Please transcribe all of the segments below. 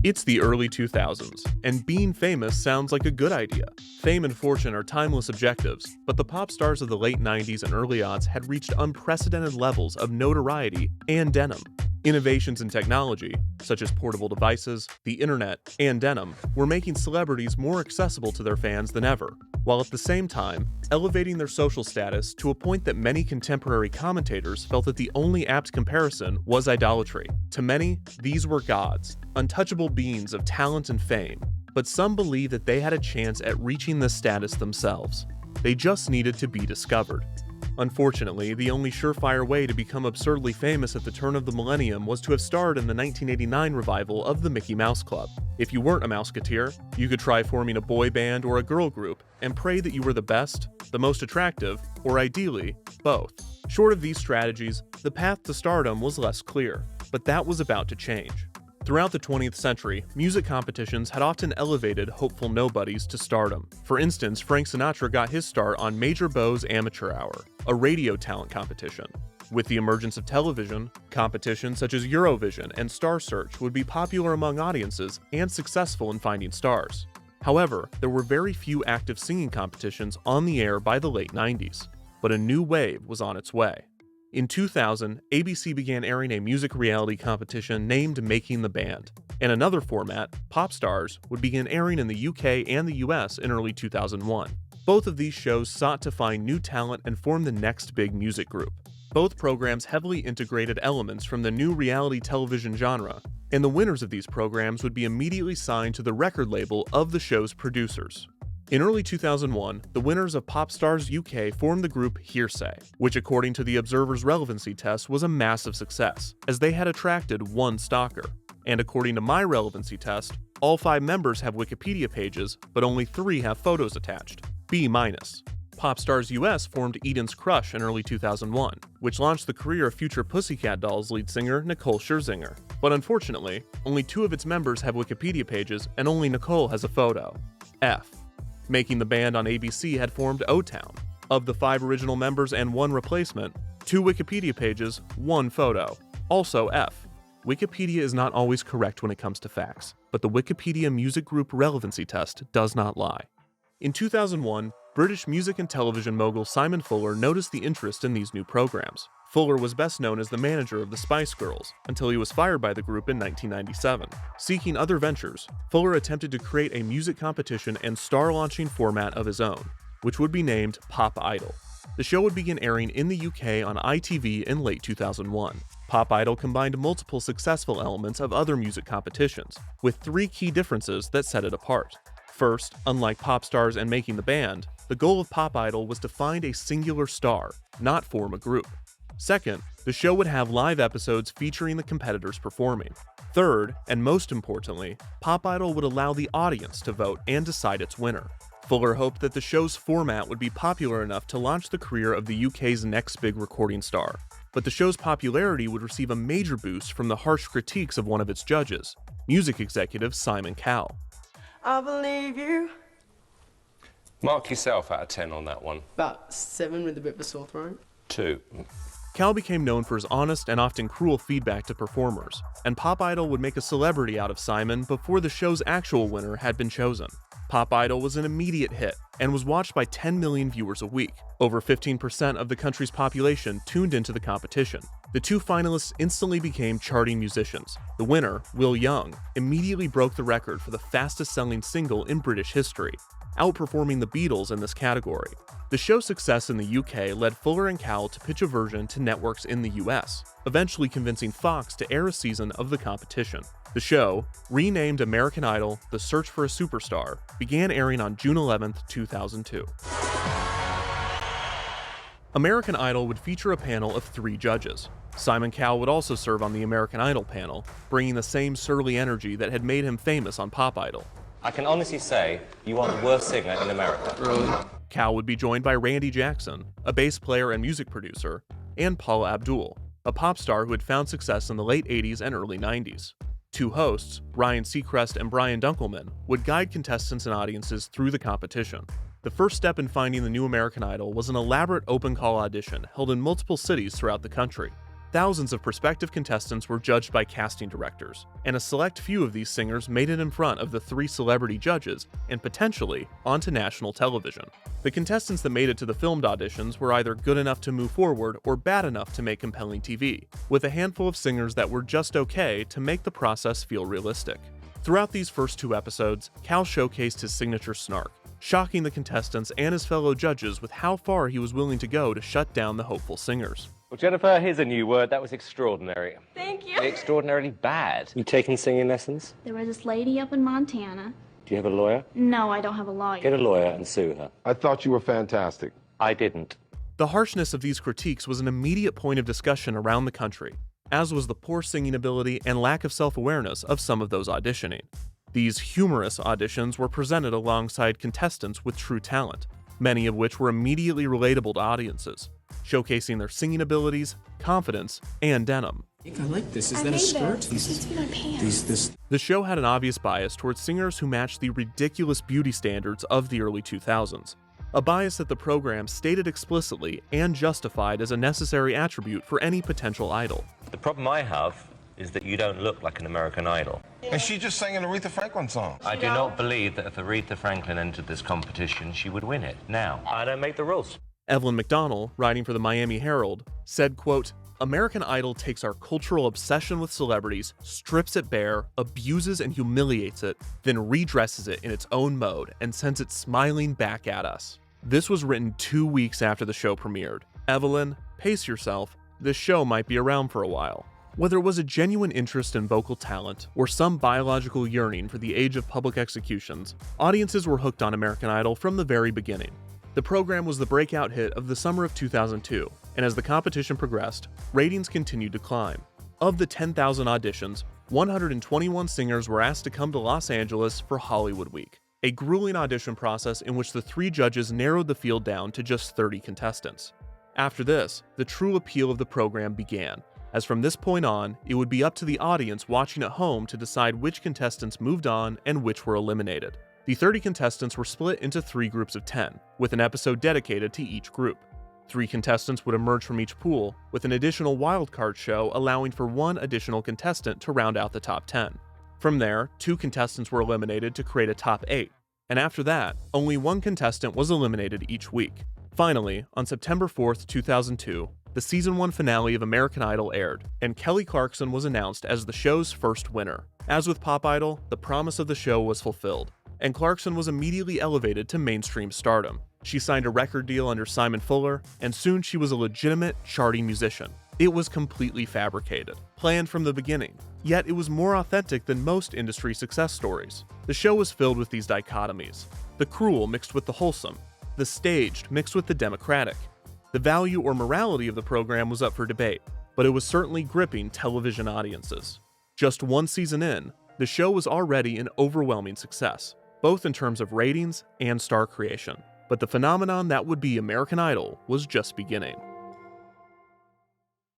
It's the early 2000s, and being famous sounds like a good idea. Fame and fortune are timeless objectives, but the pop stars of the late 90s and early aughts had reached unprecedented levels of notoriety and denim. Innovations in technology, such as portable devices, the internet, and denim, were making celebrities more accessible to their fans than ever, while at the same time, elevating their social status to a point that many contemporary commentators felt that the only apt comparison was idolatry. To many, these were gods, untouchable beings of talent and fame, but some believe that they had a chance at reaching this status themselves. They just needed to be discovered. Unfortunately, the only surefire way to become absurdly famous at the turn of the millennium was to have starred in the 1989 revival of the Mickey Mouse Club. If you weren't a Mouseketeer, you could try forming a boy band or a girl group and pray that you were the best, the most attractive, or ideally, both. Short of these strategies, the path to stardom was less clear, but that was about to change. Throughout the 20th century, music competitions had often elevated hopeful nobodies to stardom. For instance, Frank Sinatra got his start on Major Beau's Amateur Hour, a radio talent competition. With the emergence of television, competitions such as Eurovision and Star Search would be popular among audiences and successful in finding stars. However, there were very few active singing competitions on the air by the late 90s, but a new wave was on its way. In 2000, ABC began airing a music reality competition named Making the Band. In another format, Pop Stars would begin airing in the UK and the US in early 2001. Both of these shows sought to find new talent and form the next big music group. Both programs heavily integrated elements from the new reality television genre, and the winners of these programs would be immediately signed to the record label of the show's producers. In early 2001, the winners of Pop Stars UK formed the group Hearsay, which according to the Observer's relevancy test was a massive success, as they had attracted one stalker. And according to my relevancy test, all 5 members have Wikipedia pages, but only 3 have photos attached. B-. Pop Stars US formed Eden's Crush in early 2001, which launched the career of future Pussycat Dolls lead singer Nicole Scherzinger. But unfortunately, only 2 of its members have Wikipedia pages and only Nicole has a photo. F. Making the Band on ABC had formed O-Town. Of the 5 original members and 1 replacement, 2 Wikipedia pages, 1 photo. Also F. Wikipedia is not always correct when it comes to facts, but the Wikipedia Music Group relevancy test does not lie. In 2001, British music and television mogul Simon Fuller noticed the interest in these new programs. Fuller was best known as the manager of the Spice Girls, until he was fired by the group in 1997. Seeking other ventures, Fuller attempted to create a music competition and star-launching format of his own, which would be named Pop Idol. The show would begin airing in the UK on ITV in late 2001. Pop Idol combined multiple successful elements of other music competitions, with 3 key differences that set it apart. First, unlike Pop Stars and Making the Band, the goal of Pop Idol was to find a singular star, not form a group. Second, the show would have live episodes featuring the competitors performing. Third, and most importantly, Pop Idol would allow the audience to vote and decide its winner. Fuller hoped that the show's format would be popular enough to launch the career of the UK's next big recording star. But the show's popularity would receive a major boost from the harsh critiques of one of its judges, music executive Simon Cowell. I believe you. Mark yourself out of 10 on that one. About 7 with a bit of a sore throat. 2. Cowell became known for his honest and often cruel feedback to performers, and Pop Idol would make a celebrity out of Simon before the show's actual winner had been chosen. Pop Idol was an immediate hit and was watched by 10 million viewers a week. Over 15% of the country's population tuned into the competition. The 2 finalists instantly became charting musicians. The winner, Will Young, immediately broke the record for the fastest-selling single in British history, outperforming the Beatles in this category. The show's success in the UK led Fuller and Cowell to pitch a version to networks in the US, eventually convincing Fox to air a season of the competition. The show, renamed American Idol: The Search for a Superstar, began airing on June 11, 2002. American Idol would feature a panel of 3 judges. Simon Cowell would also serve on the American Idol panel, bringing the same surly energy that had made him famous on Pop Idol. I can honestly say you are the worst singer in America. Really? Cowell would be joined by Randy Jackson, a bass player and music producer, and Paula Abdul, a pop star who had found success in the late 80s and early 90s. 2 hosts, Ryan Seacrest and Brian Dunkelman, would guide contestants and audiences through the competition. The first step in finding the new American Idol was an elaborate open call audition held in multiple cities throughout the country. Thousands of prospective contestants were judged by casting directors, and a select few of these singers made it in front of the 3 celebrity judges and potentially onto national television. The contestants that made it to the filmed auditions were either good enough to move forward or bad enough to make compelling TV, with a handful of singers that were just okay to make the process feel realistic. Throughout these first 2 episodes, Cal showcased his signature snark, shocking the contestants and his fellow judges with how far he was willing to go to shut down the hopeful singers. Well, Jennifer, here's a new word. That was extraordinary. Thank you. Extraordinarily bad. You taking singing lessons? There was this lady up in Montana. Do you have a lawyer? No, I don't have a lawyer. Get a lawyer and sue her. I thought you were fantastic. I didn't. The harshness of these critiques was an immediate point of discussion around the country, as was the poor singing ability and lack of self-awareness of some of those auditioning. These humorous auditions were presented alongside contestants with true talent, many of which were immediately relatable to audiences, showcasing their singing abilities, confidence, and denim. I like this. Is that a skirt? This needs to be my pants. The show had an obvious bias towards singers who matched the ridiculous beauty standards of the early 2000s, a bias that the program stated explicitly and justified as a necessary attribute for any potential idol. The problem I have is that you don't look like an American Idol. And she just sang an Aretha Franklin song. I do not believe that if Aretha Franklin entered this competition, she would win it. Now, I don't make the rules. Evelyn McDonnell, writing for the Miami Herald, said, quote, "American Idol takes our cultural obsession with celebrities, strips it bare, abuses and humiliates it, then redresses it in its own mode and sends it smiling back at us." This was written 2 weeks after the show premiered. Evelyn, pace yourself, this show might be around for a while. Whether it was a genuine interest in vocal talent or some biological yearning for the age of public executions, audiences were hooked on American Idol from the very beginning. The program was the breakout hit of the summer of 2002, and as the competition progressed, ratings continued to climb. Of the 10,000 auditions, 121 singers were asked to come to Los Angeles for Hollywood Week, a grueling audition process in which the 3 judges narrowed the field down to just 30 contestants. After this, the true appeal of the program began, as from this point on, it would be up to the audience watching at home to decide which contestants moved on and which were eliminated. The 30 contestants were split into 3 groups of 10, with an episode dedicated to each group. 3 contestants would emerge from each pool, with an additional wildcard show allowing for 1 additional contestant to round out the top 10. From there, 2 contestants were eliminated to create a top 8, and after that, only 1 contestant was eliminated each week. Finally, on September 4th, 2002, the Season 1 finale of American Idol aired, and Kelly Clarkson was announced as the show's first winner. As with Pop Idol, the promise of the show was fulfilled, and Clarkson was immediately elevated to mainstream stardom. She signed a record deal under Simon Fuller, and soon she was a legitimate charting musician. It was completely fabricated, planned from the beginning, yet it was more authentic than most industry success stories. The show was filled with these dichotomies: the cruel mixed with the wholesome, the staged mixed with the democratic. The value or morality of the program was up for debate, but it was certainly gripping television audiences. Just 1 season in, the show was already an overwhelming success, both in terms of ratings and star creation. But the phenomenon that would be American Idol was just beginning.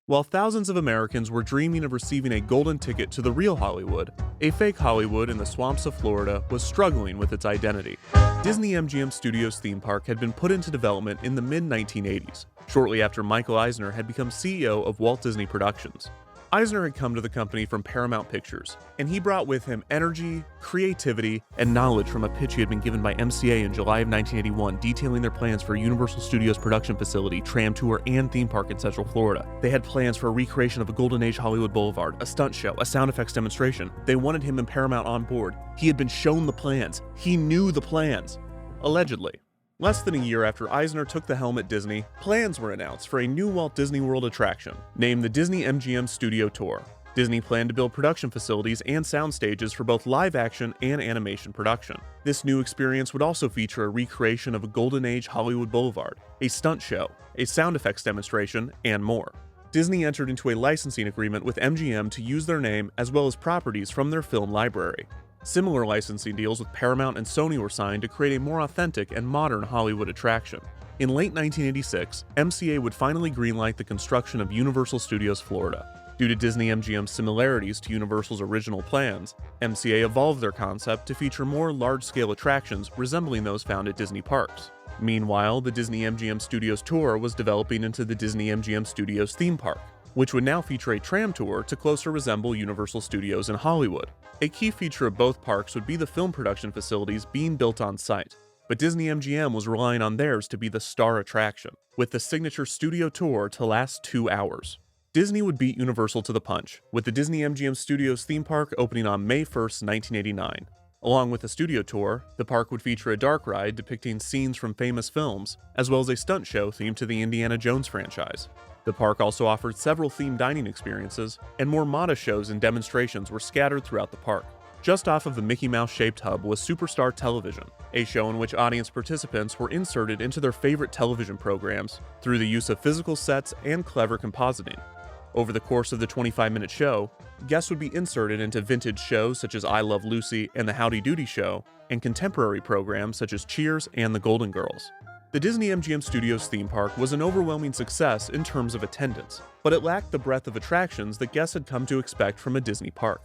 While thousands of Americans were dreaming of receiving a golden ticket to the real Hollywood, a fake Hollywood in the swamps of Florida was struggling with its identity. Disney-MGM Studios theme park had been put into development in the mid-1980s, shortly after Michael Eisner had become CEO of Walt Disney Productions. Eisner had come to the company from Paramount Pictures, and he brought with him energy, creativity, and knowledge from a pitch he had been given by MCA in July of 1981 detailing their plans for Universal Studios production facility, tram tour, and theme park in Central Florida. They had plans for a recreation of a Golden Age Hollywood Boulevard, a stunt show, a sound effects demonstration. They wanted him and Paramount on board. He had been shown the plans. He knew the plans. Allegedly. Less than a year after Eisner took the helm at Disney, plans were announced for a new Walt Disney World attraction, named the Disney-MGM Studio Tour. Disney planned to build production facilities and sound stages for both live-action and animation production. This new experience would also feature a recreation of a Golden Age Hollywood Boulevard, a stunt show, a sound effects demonstration, and more. Disney entered into a licensing agreement with MGM to use their name as well as properties from their film library. Similar licensing deals with Paramount and Sony were signed to create a more authentic and modern Hollywood attraction. In late 1986, MCA would finally greenlight the construction of Universal Studios Florida. Due to Disney-MGM's similarities to Universal's original plans, MCA evolved their concept to feature more large-scale attractions resembling those found at Disney parks. Meanwhile, the Disney-MGM Studios Tour was developing into the Disney-MGM Studios theme park. which would now feature a tram tour to closer resemble Universal Studios in Hollywood. A key feature of both parks would be the film production facilities being built on site, but Disney-MGM was relying on theirs to be the star attraction, with the signature studio tour to last 2 hours. Disney would beat Universal to the punch, with the Disney-MGM Studios theme park opening on May 1st, 1989. Along with the studio tour, the park would feature a dark ride depicting scenes from famous films, as well as a stunt show themed to the Indiana Jones franchise. The park also offered several themed dining experiences, and more modest shows and demonstrations were scattered throughout the park. Just off of the Mickey Mouse-shaped hub was Superstar Television, a show in which audience participants were inserted into their favorite television programs through the use of physical sets and clever compositing. Over the course of the 25-minute show, guests would be inserted into vintage shows such as I Love Lucy and The Howdy Doody Show, and contemporary programs such as Cheers and The Golden Girls. The Disney-MGM Studios theme park was an overwhelming success in terms of attendance, but it lacked the breadth of attractions that guests had come to expect from a Disney park.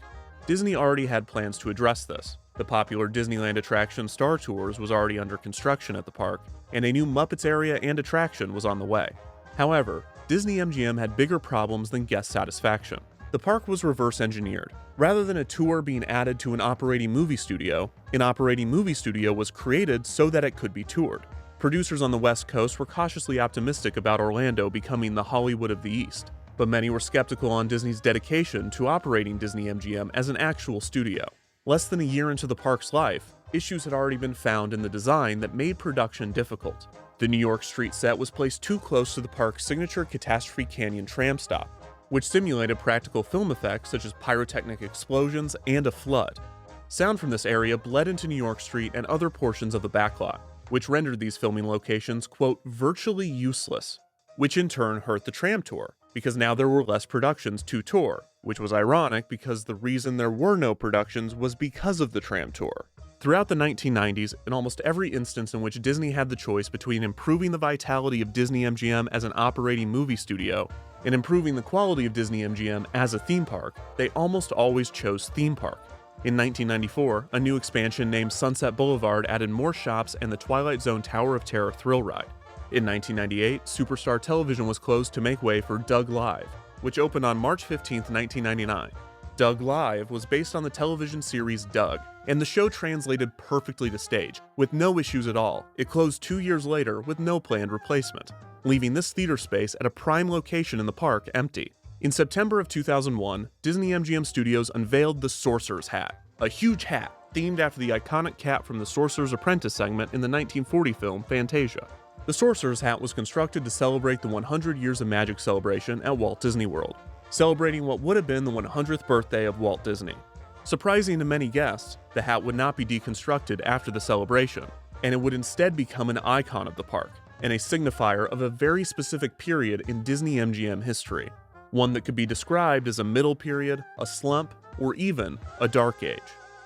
Disney already had plans to address this. The popular Disneyland attraction Star Tours was already under construction at the park, and a new Muppets area and attraction was on the way. However, Disney-MGM had bigger problems than guest satisfaction. The park was reverse engineered. Rather than a tour being added to an operating movie studio, an operating movie studio was created so that it could be toured. Producers on the West Coast were cautiously optimistic about Orlando becoming the Hollywood of the East, but many were skeptical on Disney's dedication to operating Disney-MGM as an actual studio. Less than a year into the park's life, issues had already been found in the design that made production difficult. The New York street set was placed too close to the park's signature Catastrophe Canyon tram stop, which simulated practical film effects such as pyrotechnic explosions and a flood. Sound from this area bled into New York Street and other portions of the backlot, which rendered these filming locations, quote, virtually useless, which in turn hurt the tram tour, because now there were less productions to tour, which was ironic because the reason there were no productions was because of the tram tour. Throughout the 1990s, in almost every instance in which Disney had the choice between improving the vitality of Disney-MGM as an operating movie studio and improving the quality of Disney-MGM as a theme park, they almost always chose theme park. In 1994, a new expansion named Sunset Boulevard added more shops and the Twilight Zone Tower of Terror thrill ride. In 1998, Superstar Television was closed to make way for Doug Live, which opened on March 15, 1999. Doug Live was based on the television series Doug, and the show translated perfectly to stage, with no issues at all. It closed 2 years later with no planned replacement, leaving this theater space at a prime location in the park empty. In September of 2001, Disney-MGM Studios unveiled the Sorcerer's Hat, a huge hat themed after the iconic cat from the Sorcerer's Apprentice segment in the 1940 film Fantasia. The Sorcerer's Hat was constructed to celebrate the 100 Years of Magic celebration at Walt Disney World, celebrating what would have been the 100th birthday of Walt Disney. Surprising to many guests, the hat would not be deconstructed after the celebration, and it would instead become an icon of the park, and a signifier of a very specific period in Disney-MGM history, one that could be described as a middle period, a slump, or even a dark age.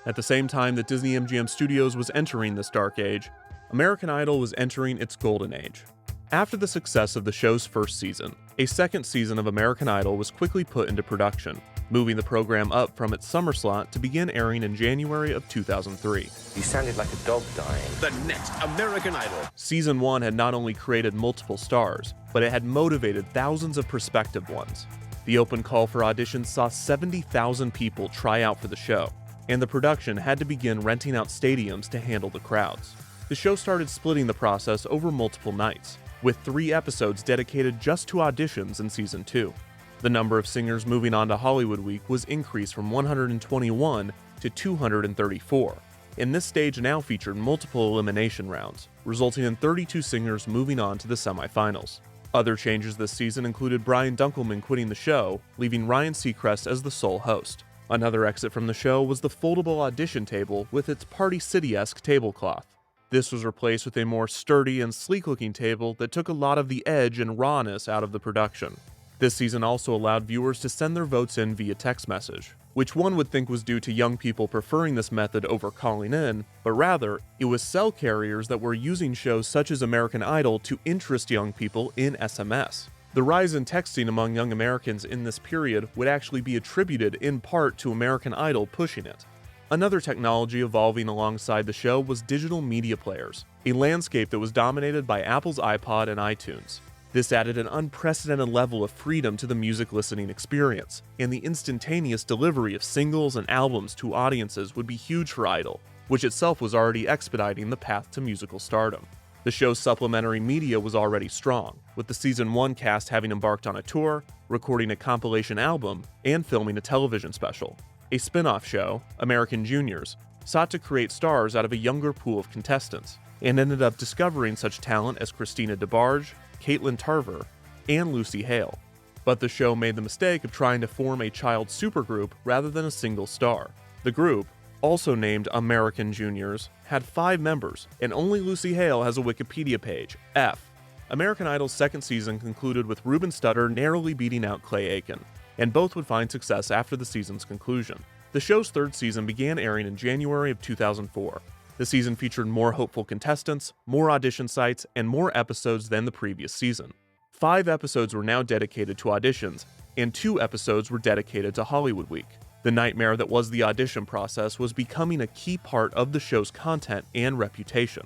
At the same time that Disney-MGM Studios was entering this dark age, American Idol was entering its golden age. After the success of the show's first season, a second season of American Idol was quickly put into production, moving the program up from its summer slot to begin airing in January of 2003. You sounded like a dog dying. The next American Idol. Season 1 had not only created multiple stars, but it had motivated thousands of prospective ones. The open call for auditions saw 70,000 people try out for the show, and the production had to begin renting out stadiums to handle the crowds. The show started splitting the process over multiple nights, with 3 episodes dedicated just to auditions in Season 2. The number of singers moving on to Hollywood Week was increased from 121 to 234, and this stage now featured multiple elimination rounds, resulting in 32 singers moving on to the semifinals. Other changes this season included Brian Dunkelman quitting the show, leaving Ryan Seacrest as the sole host. Another exit from the show was the foldable audition table with its Party City-esque tablecloth. This was replaced with a more sturdy and sleek-looking table that took a lot of the edge and rawness out of the production. This season also allowed viewers to send their votes in via text message, which one would think was due to young people preferring this method over calling in, but rather, it was cell carriers that were using shows such as American Idol to interest young people in SMS. The rise in texting among young Americans in this period would actually be attributed in part to American Idol pushing it. Another technology evolving alongside the show was digital media players, a landscape that was dominated by Apple's iPod and iTunes. This added an unprecedented level of freedom to the music listening experience, and the instantaneous delivery of singles and albums to audiences would be huge for Idol, which itself was already expediting the path to musical stardom. The show's supplementary media was already strong, with the Season 1 cast having embarked on a tour, recording a compilation album, and filming a television special. A spin-off show, American Juniors, sought to create stars out of a younger pool of contestants, and ended up discovering such talent as Christina DeBarge, Caitlin Tarver, and Lucy Hale. But the show made the mistake of trying to form a child supergroup rather than a single star. The group, also named American Juniors, had 5 members, and only Lucy Hale has a Wikipedia page, F. American Idol's second season concluded with Ruben Studdard narrowly beating out Clay Aiken, and both would find success after the season's conclusion. The show's third season began airing in January of 2004. The season featured more hopeful contestants, more audition sites, and more episodes than the previous season. 5 episodes were now dedicated to auditions, and 2 episodes were dedicated to Hollywood Week. The nightmare that was the audition process was becoming a key part of the show's content and reputation.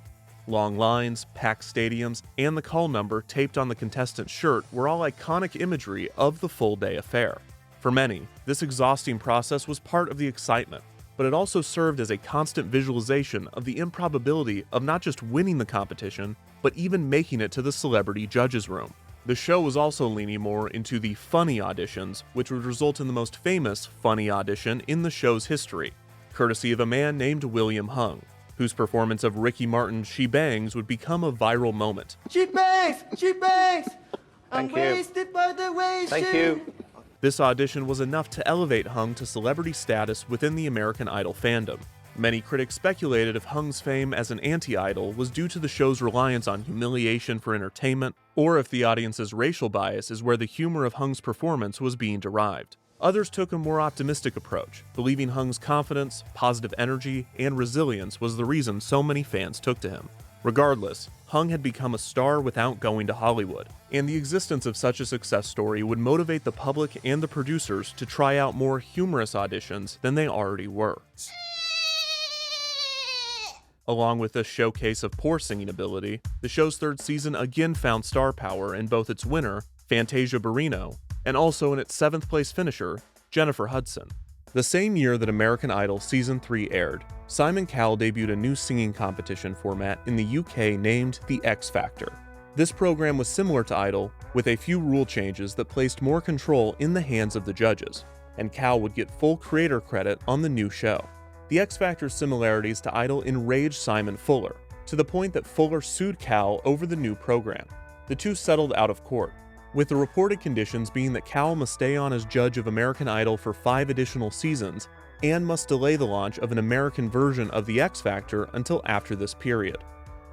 Long lines, packed stadiums, and the call number taped on the contestant's shirt were all iconic imagery of the full-day affair. For many, this exhausting process was part of the excitement, but it also served as a constant visualization of the improbability of not just winning the competition, but even making it to the celebrity judges' room. The show was also leaning more into the funny auditions, which would result in the most famous funny audition in the show's history, courtesy of a man named William Hung, whose performance of Ricky Martin's She Bangs would become a viral moment. She bangs! She bangs! I'm Thank you. wasted by the way Thank you. This audition was enough to elevate Hung to celebrity status within the American Idol fandom. Many critics speculated if Hung's fame as an anti-idol was due to the show's reliance on humiliation for entertainment, or if the audience's racial bias is where the humor of Hung's performance was being derived. Others took a more optimistic approach, believing Hung's confidence, positive energy, and resilience was the reason so many fans took to him. Regardless, Hung had become a star without going to Hollywood, and the existence of such a success story would motivate the public and the producers to try out more humorous auditions than they already were. Along with this showcase of poor singing ability, the show's third season again found star power in both its winner, Fantasia Barrino, and also in its 7th place finisher, Jennifer Hudson. The same year that American Idol Season 3 aired, Simon Cowell debuted a new singing competition format in the UK named The X Factor. This program was similar to Idol, with a few rule changes that placed more control in the hands of the judges, and Cowell would get full creator credit on the new show. The X Factor's similarities to Idol enraged Simon Fuller, to the point that Fuller sued Cowell over the new program. The two settled out of court, with the reported conditions being that Cowell must stay on as judge of American Idol for 5 additional seasons and must delay the launch of an American version of The X Factor until after this period.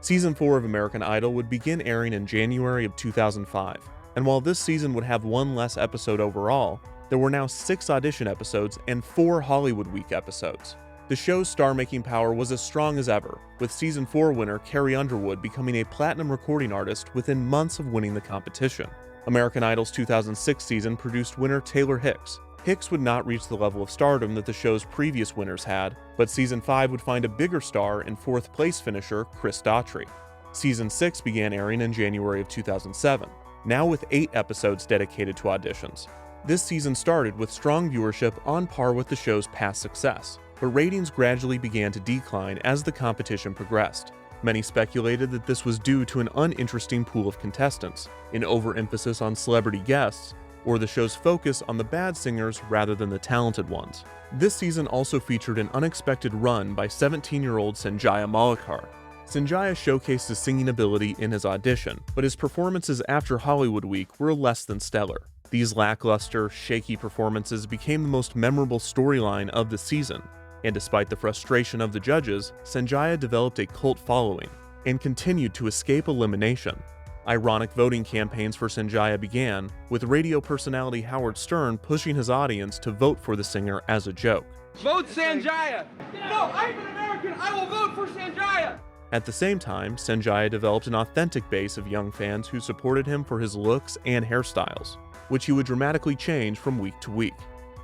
Season 4 of American Idol would begin airing in January of 2005, and while this season would have 1 less episode overall, there were now 6 audition episodes and 4 Hollywood Week episodes. The show's star-making power was as strong as ever, with Season 4 winner Carrie Underwood becoming a platinum recording artist within months of winning the competition. American Idol's 2006 season produced winner Taylor Hicks. Hicks would not reach the level of stardom that the show's previous winners had, but Season 5 would find a bigger star in 4th place finisher Chris Daughtry. Season 6 began airing in January of 2007, now with 8 episodes dedicated to auditions. This season started with strong viewership on par with the show's past success, but ratings gradually began to decline as the competition progressed. Many speculated that this was due to an uninteresting pool of contestants, an overemphasis on celebrity guests, or the show's focus on the bad singers rather than the talented ones. This season also featured an unexpected run by 17-year-old Sanjaya Malakar. Sanjaya showcased his singing ability in his audition, but his performances after Hollywood Week were less than stellar. These lackluster, shaky performances became the most memorable storyline of the season, and despite the frustration of the judges, Sanjaya developed a cult following and continued to escape elimination. Ironic voting campaigns for Sanjaya began, with radio personality Howard Stern pushing his audience to vote for the singer as a joke. Vote Sanjaya! No, I'm an American! I will vote for Sanjaya! At the same time, Sanjaya developed an authentic base of young fans who supported him for his looks and hairstyles, which he would dramatically change from week to week.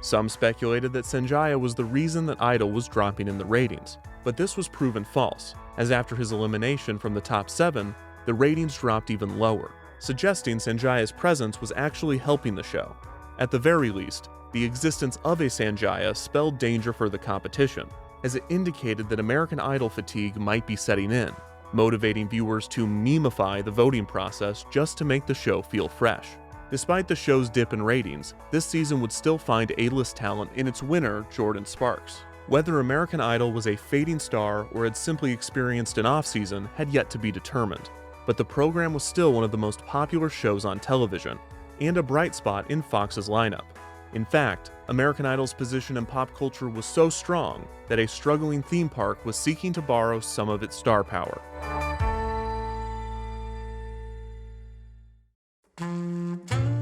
Some speculated that Sanjaya was the reason that Idol was dropping in the ratings, but this was proven false, as after his elimination from the top 7, the ratings dropped even lower. suggesting Sanjaya's presence was actually helping the show. At the very least, the existence of a Sanjaya spelled danger for the competition, as it indicated that American Idol fatigue might be setting in, motivating viewers to memify the voting process just to make the show feel fresh. Despite the show's dip in ratings, this season would still find A-list talent in its winner, Jordan Sparks. Whether American Idol was a fading star or had simply experienced an off-season had yet to be determined, but the program was still one of the most popular shows on television, and a bright spot in Fox's lineup. In fact, American Idol's position in pop culture was so strong that a struggling theme park was seeking to borrow some of its star power.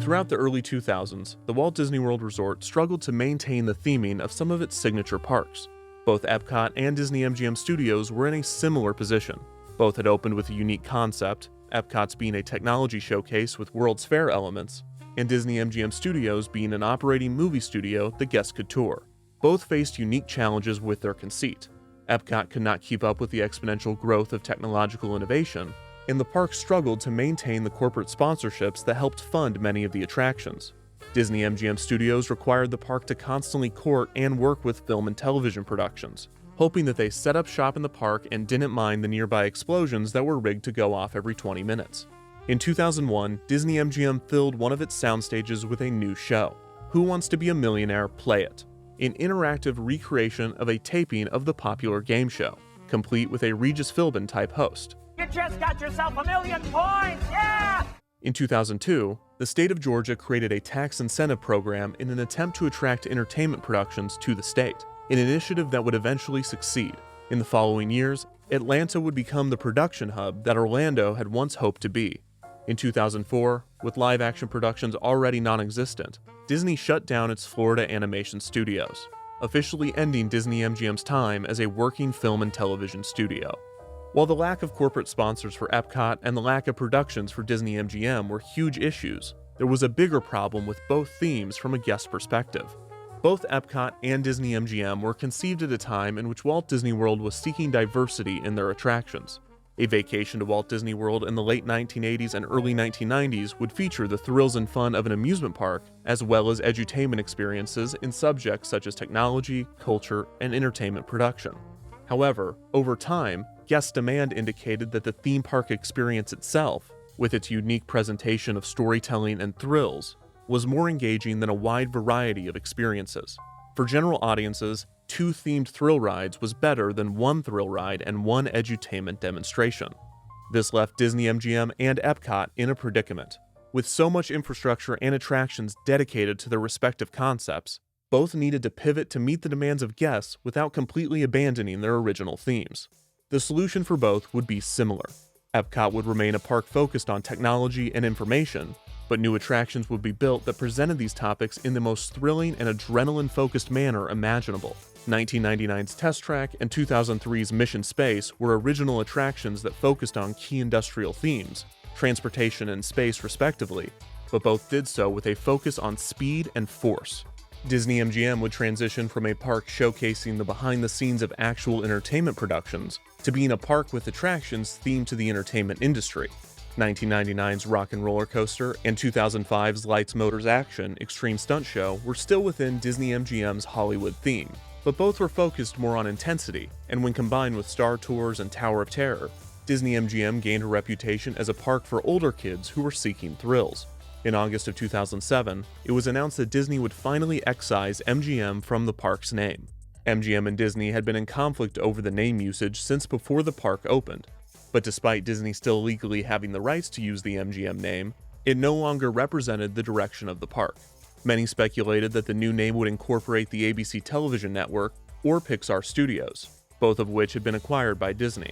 Throughout the early 2000s, the Walt Disney World Resort struggled to maintain the theming of some of its signature parks. Both Epcot and Disney-MGM Studios were in a similar position. Both had opened with a unique concept, Epcot's being a technology showcase with World's Fair elements, and Disney-MGM Studios being an operating movie studio the guests could tour. Both faced unique challenges with their conceit. Epcot could not keep up with the exponential growth of technological innovation, and the park struggled to maintain the corporate sponsorships that helped fund many of the attractions. Disney-MGM Studios required the park to constantly court and work with film and television productions, hoping that they set up shop in the park and didn't mind the nearby explosions that were rigged to go off every 20 minutes. In 2001, Disney-MGM filled one of its sound stages with a new show, Who Wants to Be a Millionaire? Play It, an interactive recreation of a taping of the popular game show, complete with a Regis Philbin-type host. You just got yourself $1 million points, yeah! In 2002, the state of Georgia created a tax incentive program in an attempt to attract entertainment productions to the state, an initiative that would eventually succeed. In the following years, Atlanta would become the production hub that Orlando had once hoped to be. In 2004, with live-action productions already non-existent, Disney shut down its Florida animation studios, officially ending Disney-MGM's time as a working film and television studio. While the lack of corporate sponsors for Epcot and the lack of productions for Disney-MGM were huge issues, there was a bigger problem with both themes from a guest perspective. Both Epcot and Disney-MGM were conceived at a time in which Walt Disney World was seeking diversity in their attractions. A vacation to Walt Disney World in the late 1980s and early 1990s would feature the thrills and fun of an amusement park, as well as edutainment experiences in subjects such as technology, culture, and entertainment production. However, over time, guest demand indicated that the theme park experience itself, with its unique presentation of storytelling and thrills, was more engaging than a wide variety of experiences. For general audiences, 2 themed thrill rides was better than 1 thrill ride and 1 edutainment demonstration. This left Disney-MGM and Epcot in a predicament. With so much infrastructure and attractions dedicated to their respective concepts, both needed to pivot to meet the demands of guests without completely abandoning their original themes. The solution for both would be similar. Epcot would remain a park focused on technology and information, but new attractions would be built that presented these topics in the most thrilling and adrenaline-focused manner imaginable. 1999's Test Track and 2003's Mission Space were original attractions that focused on key industrial themes, transportation and space respectively, but both did so with a focus on speed and force. Disney-MGM would transition from a park showcasing the behind-the-scenes of actual entertainment productions to being a park with attractions themed to the entertainment industry. 1999's Rock and Roller Coaster and 2005's Lights, Motors, Action Extreme Stunt Show were still within Disney-MGM's Hollywood theme, but both were focused more on intensity, and when combined with Star Tours and Tower of Terror, Disney-MGM gained a reputation as a park for older kids who were seeking thrills. In August of 2007, it was announced that Disney would finally excise MGM from the park's name. MGM and Disney had been in conflict over the name usage since before the park opened, but despite Disney still legally having the rights to use the MGM name, it no longer represented the direction of the park. Many speculated that the new name would incorporate the ABC television network or Pixar Studios, both of which had been acquired by Disney.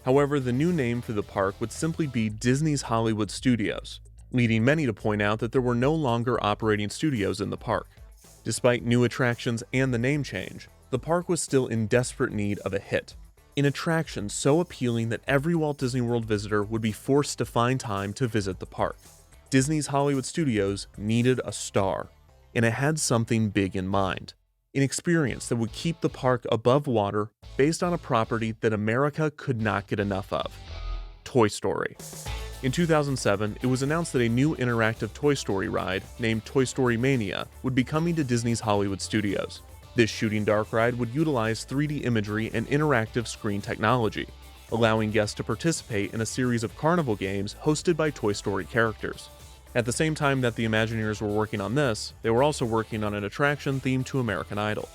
However, the new name for the park would simply be Disney's Hollywood Studios, leading many to point out that there were no longer operating studios in the park. Despite new attractions and the name change, the park was still in desperate need of a hit, an attraction so appealing that every Walt Disney World visitor would be forced to find time to visit the park. Disney's Hollywood Studios needed a star, and it had something big in mind, an experience that would keep the park above water based on a property that America could not get enough of: Toy Story. In 2007, it was announced that a new interactive Toy Story ride, named Toy Story Mania, would be coming to Disney's Hollywood studios. This shooting dark ride would utilize 3D imagery and interactive screen technology, allowing guests to participate in a series of carnival games hosted by Toy Story characters. At the same time that the Imagineers were working on this, they were also working on an attraction themed to American Idol.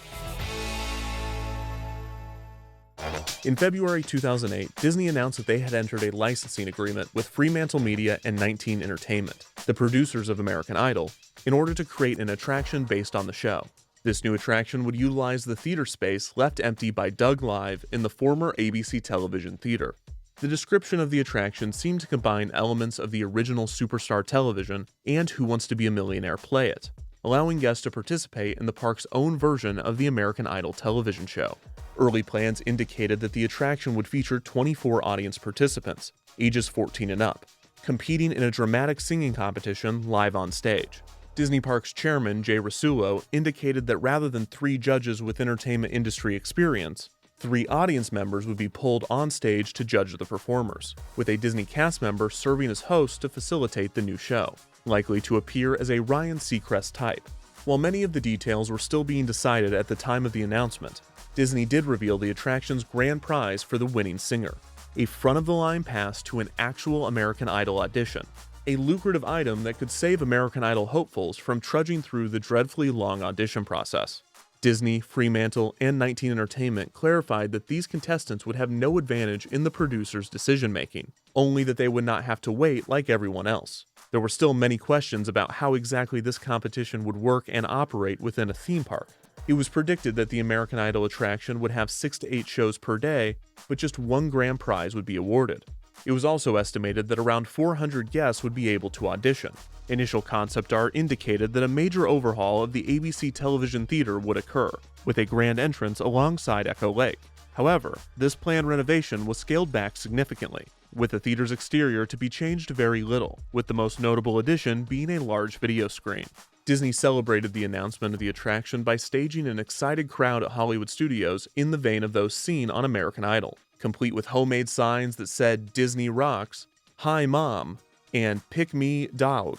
In February 2008, Disney announced that they had entered a licensing agreement with Fremantle Media and 19 Entertainment, the producers of American Idol, in order to create an attraction based on the show. This new attraction would utilize the theater space left empty by Doug Live in the former ABC television theater. The description of the attraction seemed to combine elements of the original Superstar Television and Who Wants to Be a Millionaire Play It, allowing guests to participate in the park's own version of the American Idol television show. Early plans indicated that the attraction would feature 24 audience participants, ages 14 and up, competing in a dramatic singing competition live on stage. Disney Parks chairman Jay Rasulo indicated that rather than 3 judges with entertainment industry experience, 3 audience members would be pulled on stage to judge the performers, with a Disney cast member serving as host to facilitate the new show, likely to appear as a Ryan Seacrest type. While many of the details were still being decided at the time of the announcement, Disney did reveal the attraction's grand prize for the winning singer, a front-of-the-line pass to an actual American Idol audition, a lucrative item that could save American Idol hopefuls from trudging through the dreadfully long audition process. Disney, Fremantle, and 19 Entertainment clarified that these contestants would have no advantage in the producers' decision-making, only that they would not have to wait like everyone else. There were still many questions about how exactly this competition would work and operate within a theme park. It was predicted that the American Idol attraction would have 6 to 8 shows per day, but just 1 grand prize would be awarded. It was also estimated that around 400 guests would be able to audition. Initial concept art indicated that a major overhaul of the ABC television theater would occur, with a grand entrance alongside Echo Lake. However, this planned renovation was scaled back significantly, with the theater's exterior to be changed very little, with the most notable addition being a large video screen. Disney celebrated the announcement of the attraction by staging an excited crowd at Hollywood studios in the vein of those seen on American Idol, complete with homemade signs that said Disney Rocks, Hi Mom, and Pick Me Dog.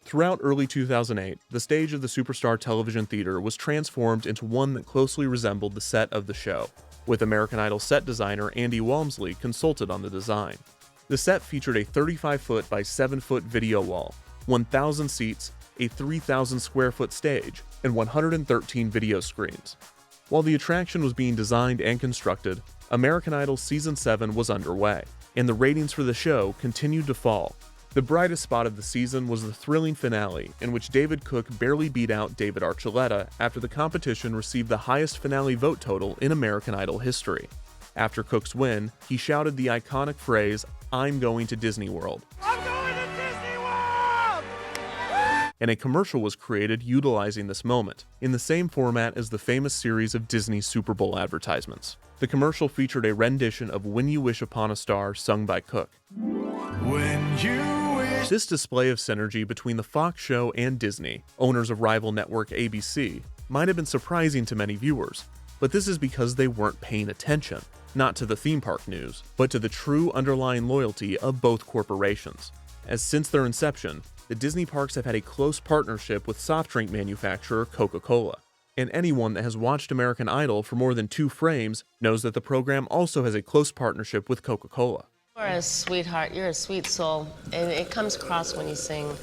Throughout early 2008, the stage of the Superstar Television Theater was transformed into one that closely resembled the set of the show, with American Idol set designer Andy Walmsley consulted on the design. The set featured a 35-foot by 7-foot video wall, 1,000 seats, a 3,000 square foot stage, and 113 video screens. While the attraction was being designed and constructed, American Idol Season 7 was underway, and the ratings for the show continued to fall. The brightest spot of the season was the thrilling finale, in which David Cook barely beat out David Archuleta after the competition received the highest finale vote total in American Idol history. After Cook's win, he shouted the iconic phrase, "I'm going to Disney World." I'm going to Disney World! And a commercial was created utilizing this moment, in the same format as the famous series of Disney Super Bowl advertisements. The commercial featured a rendition of When You Wish Upon a Star sung by Cook. When you wish. This display of synergy between the Fox show and Disney, owners of rival network ABC, might have been surprising to many viewers, but this is because they weren't paying attention, not to the theme park news, but to the true underlying loyalty of both corporations. As since their inception, the Disney parks have had a close partnership with soft drink manufacturer Coca-Cola. And anyone that has watched American Idol for more than 2 frames knows that the program also has a close partnership with Coca-Cola. You're a sweetheart, you're a sweet soul, and it comes across when you sing.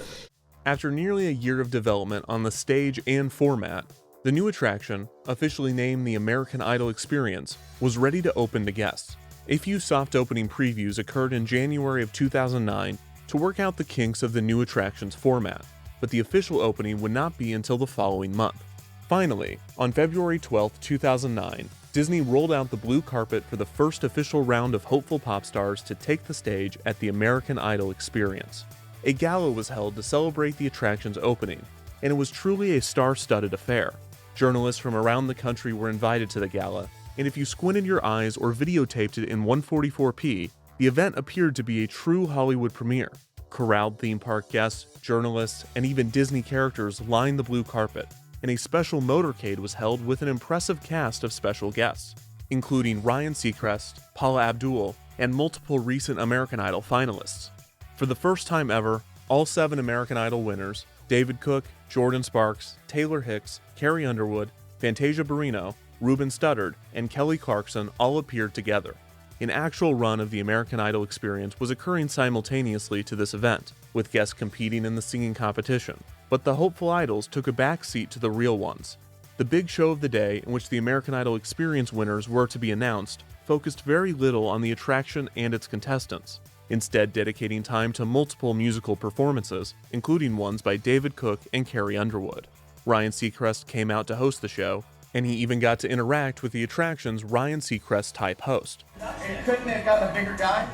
After nearly a year of development on the stage and format, the new attraction, officially named the American Idol Experience, was ready to open to guests. A few soft opening previews occurred in January of 2009 to work out the kinks of the new attraction's format, but the official opening would not be until the following month. Finally, on February 12, 2009, Disney rolled out the blue carpet for the first official round of hopeful pop stars to take the stage at the American Idol Experience. A gala was held to celebrate the attraction's opening, and it was truly a star-studded affair. Journalists from around the country were invited to the gala, and if you squinted your eyes or videotaped it in 144p, the event appeared to be a true Hollywood premiere. Corralled theme park guests, journalists, and even Disney characters lined the blue carpet, and a special motorcade was held with an impressive cast of special guests, including Ryan Seacrest, Paula Abdul, and multiple recent American Idol finalists. For the first time ever, all 7 American Idol winners, David Cook, Jordan Sparks, Taylor Hicks, Carrie Underwood, Fantasia Barrino, Ruben Studdard, and Kelly Clarkson all appeared together. An actual run of the American Idol experience was occurring simultaneously to this event, with guests competing in the singing competition. But the hopeful idols took a back seat to the real ones. The big show of the day, in which the American Idol experience winners were to be announced, focused very little on the attraction and its contestants, instead dedicating time to multiple musical performances, including ones by David Cook and Carrie Underwood. Ryan Seacrest came out to host the show, and he even got to interact with the attraction's Ryan Seacrest-type host. You couldn't have gotten a bigger guy?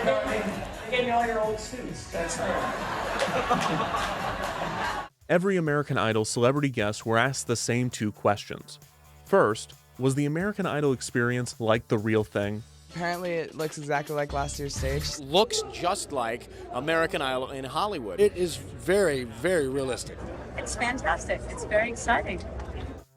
They gave me all your old suits. That's right. Every American Idol celebrity guest were asked the same 2 questions. First, was the American Idol experience like the real thing? Apparently it looks exactly like last year's stage. Looks just like American Idol in Hollywood. It is very, very realistic. It's fantastic. It's very exciting.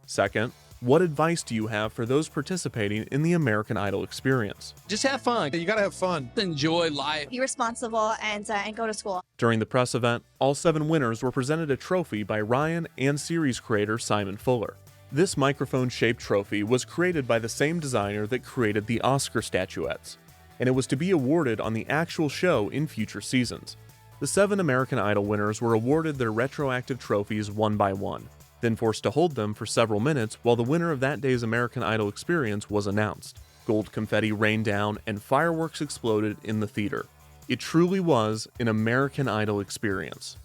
Second, what advice do you have for those participating in the American Idol experience? Just have fun. You gotta have fun. Enjoy life. Be responsible and go to school. During the press event, all 7 winners were presented a trophy by Ryan and series creator Simon Fuller. This microphone-shaped trophy was created by the same designer that created the Oscar statuettes, and it was to be awarded on the actual show in future seasons. The 7 American Idol winners were awarded their retroactive trophies one by one, then forced to hold them for several minutes while the winner of that day's American Idol experience was announced. Gold confetti rained down and fireworks exploded in the theater. It truly was an American Idol experience.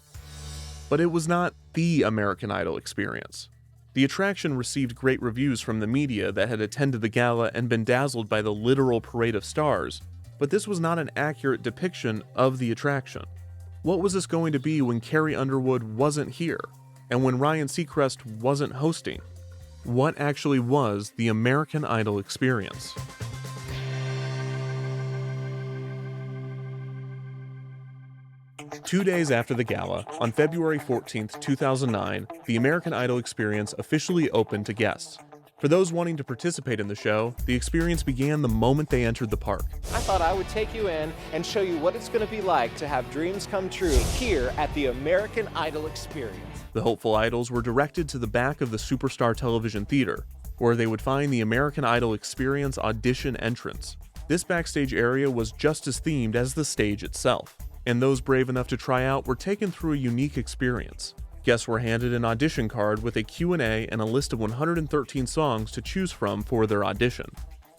But it was not the American Idol experience. The attraction received great reviews from the media that had attended the gala and been dazzled by the literal parade of stars, but this was not an accurate depiction of the attraction. What was this going to be when Carrie Underwood wasn't here, and when Ryan Seacrest wasn't hosting? What actually was the American Idol experience? Two days after the gala, on February 14, 2009, the American Idol experience officially opened to guests. For those wanting to participate in the show, the experience began the moment they entered the park. I thought I would take you in and show you what it's going to be like to have dreams come true here at the American Idol experience. The hopeful idols were directed to the back of the Superstar Television Theater, where they would find the American Idol experience audition entrance. This backstage area was just as themed as the stage itself, and those brave enough to try out were taken through a unique experience. Guests were handed an audition card with a Q&A and a list of 113 songs to choose from for their audition,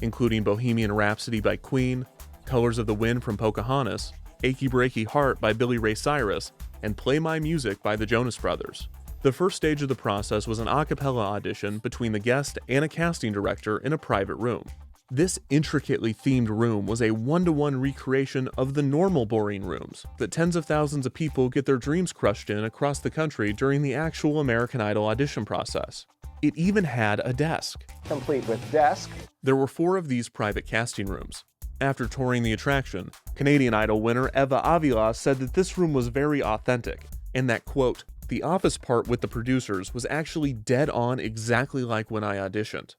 including Bohemian Rhapsody by Queen, Colors of the Wind from Pocahontas, Achy Breaky Heart by Billy Ray Cyrus, and Play My Music by the Jonas Brothers. The first stage of the process was an a cappella audition between the guest and a casting director in a private room. This intricately themed room was a one-to-one recreation of the normal boring rooms that tens of thousands of people get their dreams crushed in across the country during the actual American Idol audition process. It even had a desk. Complete with desk. There were 4 of these private casting rooms. After touring the attraction, Canadian Idol winner Eva Avila said that this room was very authentic, and that, quote, the office part with the producers was actually dead on exactly like when I auditioned.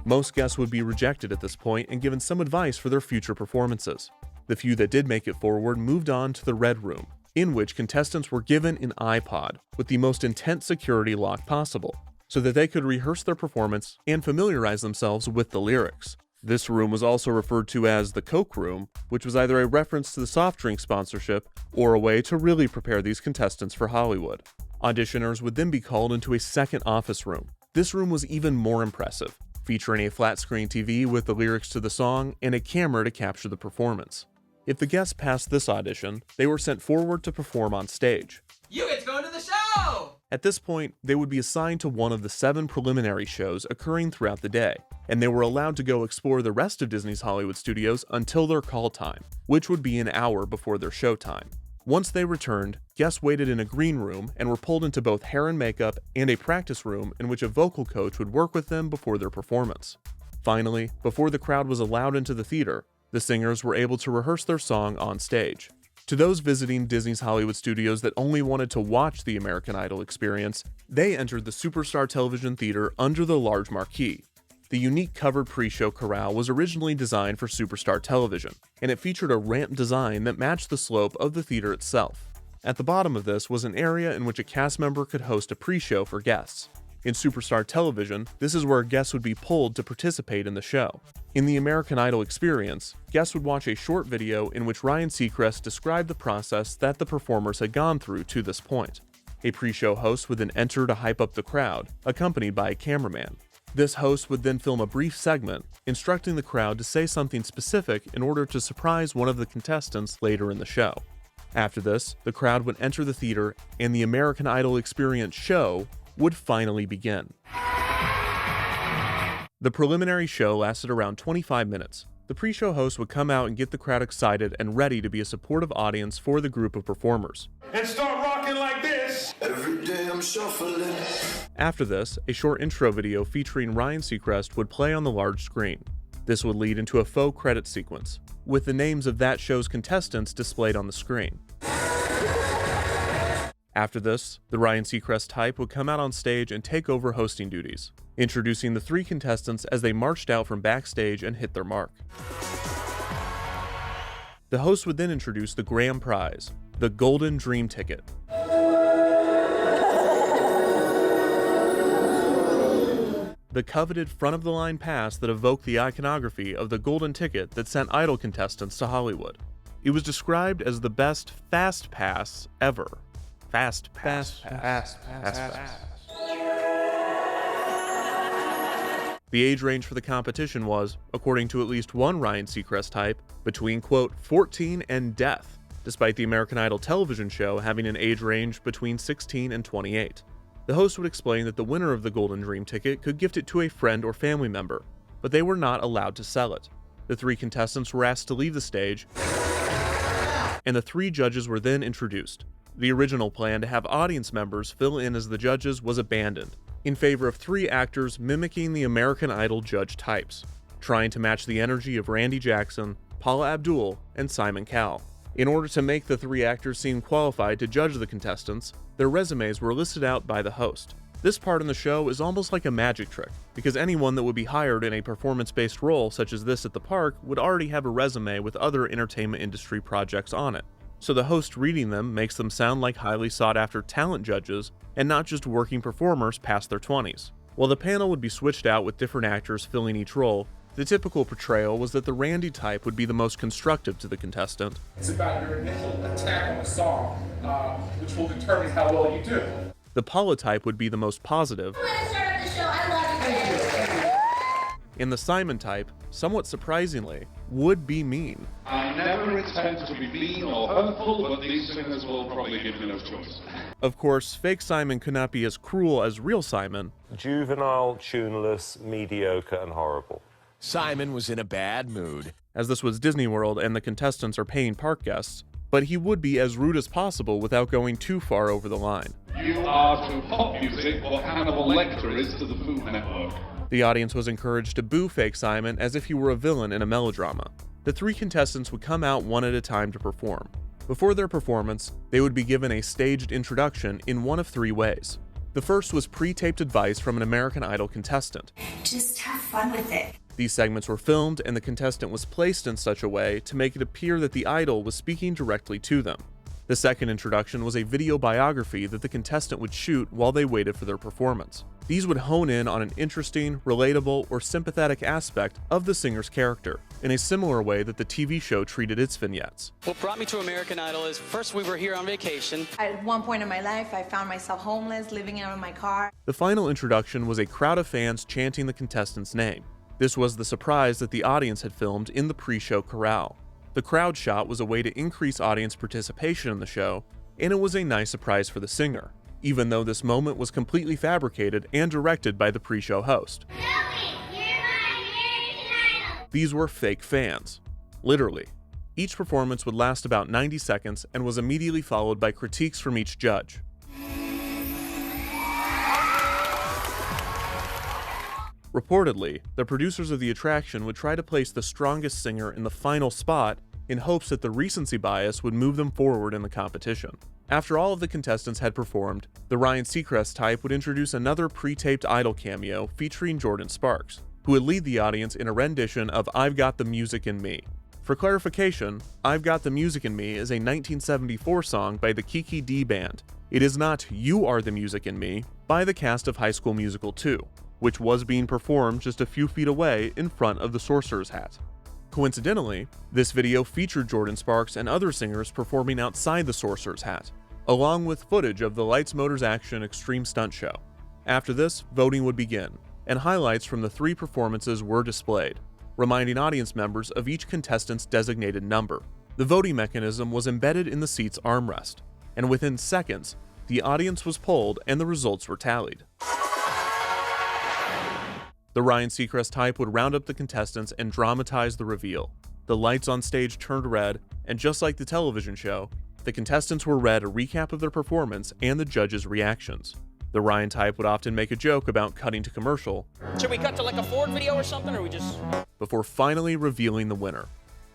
Most guests would be rejected at this point and given some advice for their future performances. The few that did make it forward moved on to the Red Room, in which contestants were given an iPod with the most intense security lock possible, so that they could rehearse their performance and familiarize themselves with the lyrics. This room was also referred to as the Coke Room, which was either a reference to the soft drink sponsorship or a way to really prepare these contestants for Hollywood. Auditioners would then be called into a second office room. This room was even more impressive, featuring a flat-screen TV with the lyrics to the song and a camera to capture the performance. If the guests passed this audition, they were sent forward to perform on stage. You get to go into the show! At this point, they would be assigned to one of the 7 preliminary shows occurring throughout the day, and they were allowed to go explore the rest of Disney's Hollywood studios until their call time, which would be an hour before their show time. Once they returned, guests waited in a green room and were pulled into both hair and makeup and a practice room in which a vocal coach would work with them before their performance. Finally, before the crowd was allowed into the theater, the singers were able to rehearse their song on stage. To those visiting Disney's Hollywood studios that only wanted to watch the American Idol experience, they entered the Superstar Television Theater under the large marquee. The unique covered pre-show corral was originally designed for Superstar Television, and it featured a ramp design that matched the slope of the theater itself. At the bottom of this was an area in which a cast member could host a pre-show for guests. In Superstar Television, this is where guests would be pulled to participate in the show. In the American Idol experience, guests would watch a short video in which Ryan Seacrest described the process that the performers had gone through to this point. A pre-show host would then enter to hype up the crowd, accompanied by a cameraman. This host would then film a brief segment, instructing the crowd to say something specific in order to surprise one of the contestants later in the show. After this, the crowd would enter the theater, and the American Idol experience show would finally begin. The preliminary show lasted around 25 minutes. The pre-show host would come out and get the crowd excited and ready to be a supportive audience for the group of performers. And start rocking like this. Every day I'm shuffling. After this, a short intro video featuring Ryan Seacrest would play on the large screen. This would lead into a faux credit sequence, with the names of that show's contestants displayed on the screen. After this, the Ryan Seacrest type would come out on stage and take over hosting duties, introducing the 3 contestants as they marched out from backstage and hit their mark. The host would then introduce the grand prize, the Golden Dream Ticket. The coveted front-of-the-line pass that evoked the iconography of the golden ticket that sent Idol contestants to Hollywood. It was described as the best fast pass ever. Fast pass. The age range for the competition was, according to at least one Ryan Seacrest type, between, quote, 14 and death, despite the American Idol television show having an age range between 16 and 28. The host would explain that the winner of the Golden Dream Ticket could gift it to a friend or family member, but they were not allowed to sell it. The 3 contestants were asked to leave the stage, and the 3 judges were then introduced. The original plan to have audience members fill in as the judges was abandoned, in favor of 3 actors mimicking the American Idol judge types, trying to match the energy of Randy Jackson, Paula Abdul, and Simon Cowell. In order to make the 3 actors seem qualified to judge the contestants, their resumes were listed out by the host. This part in the show is almost like a magic trick, because anyone that would be hired in a performance-based role such as this at the park would already have a resume with other entertainment industry projects on it. So the host reading them makes them sound like highly sought-after talent judges and not just working performers past their 20s. While the panel would be switched out with different actors filling each role, the typical portrayal was that the Randy type would be the most constructive to the contestant. It's about your initial attack on the song, which will determine how well you do. The Paula type would be the most positive. And the Simon type, somewhat surprisingly, would be mean. I never intend to be mean or hurtful, but these singers will probably give me no choice. Of course, fake Simon could not be as cruel as real Simon. Juvenile, tuneless, mediocre, and horrible. Simon was in a bad mood, as this was Disney World and the contestants are paying park guests, but he would be as rude as possible without going too far over the line. You are to pop music what Hannibal Lecter is to the Food Network. The audience was encouraged to boo fake Simon as if he were a villain in a melodrama. The 3 contestants would come out one at a time to perform. Before their performance, they would be given a staged introduction in one of 3 ways. The first was pre-taped advice from an American Idol contestant. Just have fun with it. These segments were filmed and the contestant was placed in such a way to make it appear that the idol was speaking directly to them. The second introduction was a video biography that the contestant would shoot while they waited for their performance. These would hone in on an interesting, relatable, or sympathetic aspect of the singer's character, in a similar way that the TV show treated its vignettes. What brought me to American Idol is, first we were here on vacation. At one point in my life, I found myself homeless, living out of my car. The final introduction was a crowd of fans chanting the contestant's name. This was the surprise that the audience had filmed in the pre-show corral. The crowd shot was a way to increase audience participation in the show, and it was a nice surprise for the singer, even though this moment was completely fabricated and directed by the pre-show host. These were fake fans. Literally. Each performance would last about 90 seconds and was immediately followed by critiques from each judge. Reportedly, the producers of the attraction would try to place the strongest singer in the final spot in hopes that the recency bias would move them forward in the competition. After all of the contestants had performed, the Ryan Seacrest type would introduce another pre-taped Idol cameo featuring Jordan Sparks. who would lead the audience in a rendition of I've Got the Music in Me. For clarification, I've Got the Music in Me is a 1974 song by the Kiki D Band. It is not You Are the Music in Me by the cast of High School Musical 2, which was being performed just a few feet away in front of the Sorcerer's Hat. Coincidentally, this video featured Jordan Sparks and other singers performing outside the Sorcerer's Hat, along with footage of the Lights Motors Action Extreme Stunt Show. After this, voting would begin, and highlights from the 3 performances were displayed, reminding audience members of each contestant's designated number. The voting mechanism was embedded in the seat's armrest, and within seconds, the audience was polled and the results were tallied. The Ryan Seacrest type would round up the contestants and dramatize the reveal. The lights on stage turned red, and just like the television show, the contestants were read a recap of their performance and the judges' reactions. The Ryan type would often make a joke about cutting to commercial. Should we cut to like a Ford video or something, or we just... Before finally revealing the winner.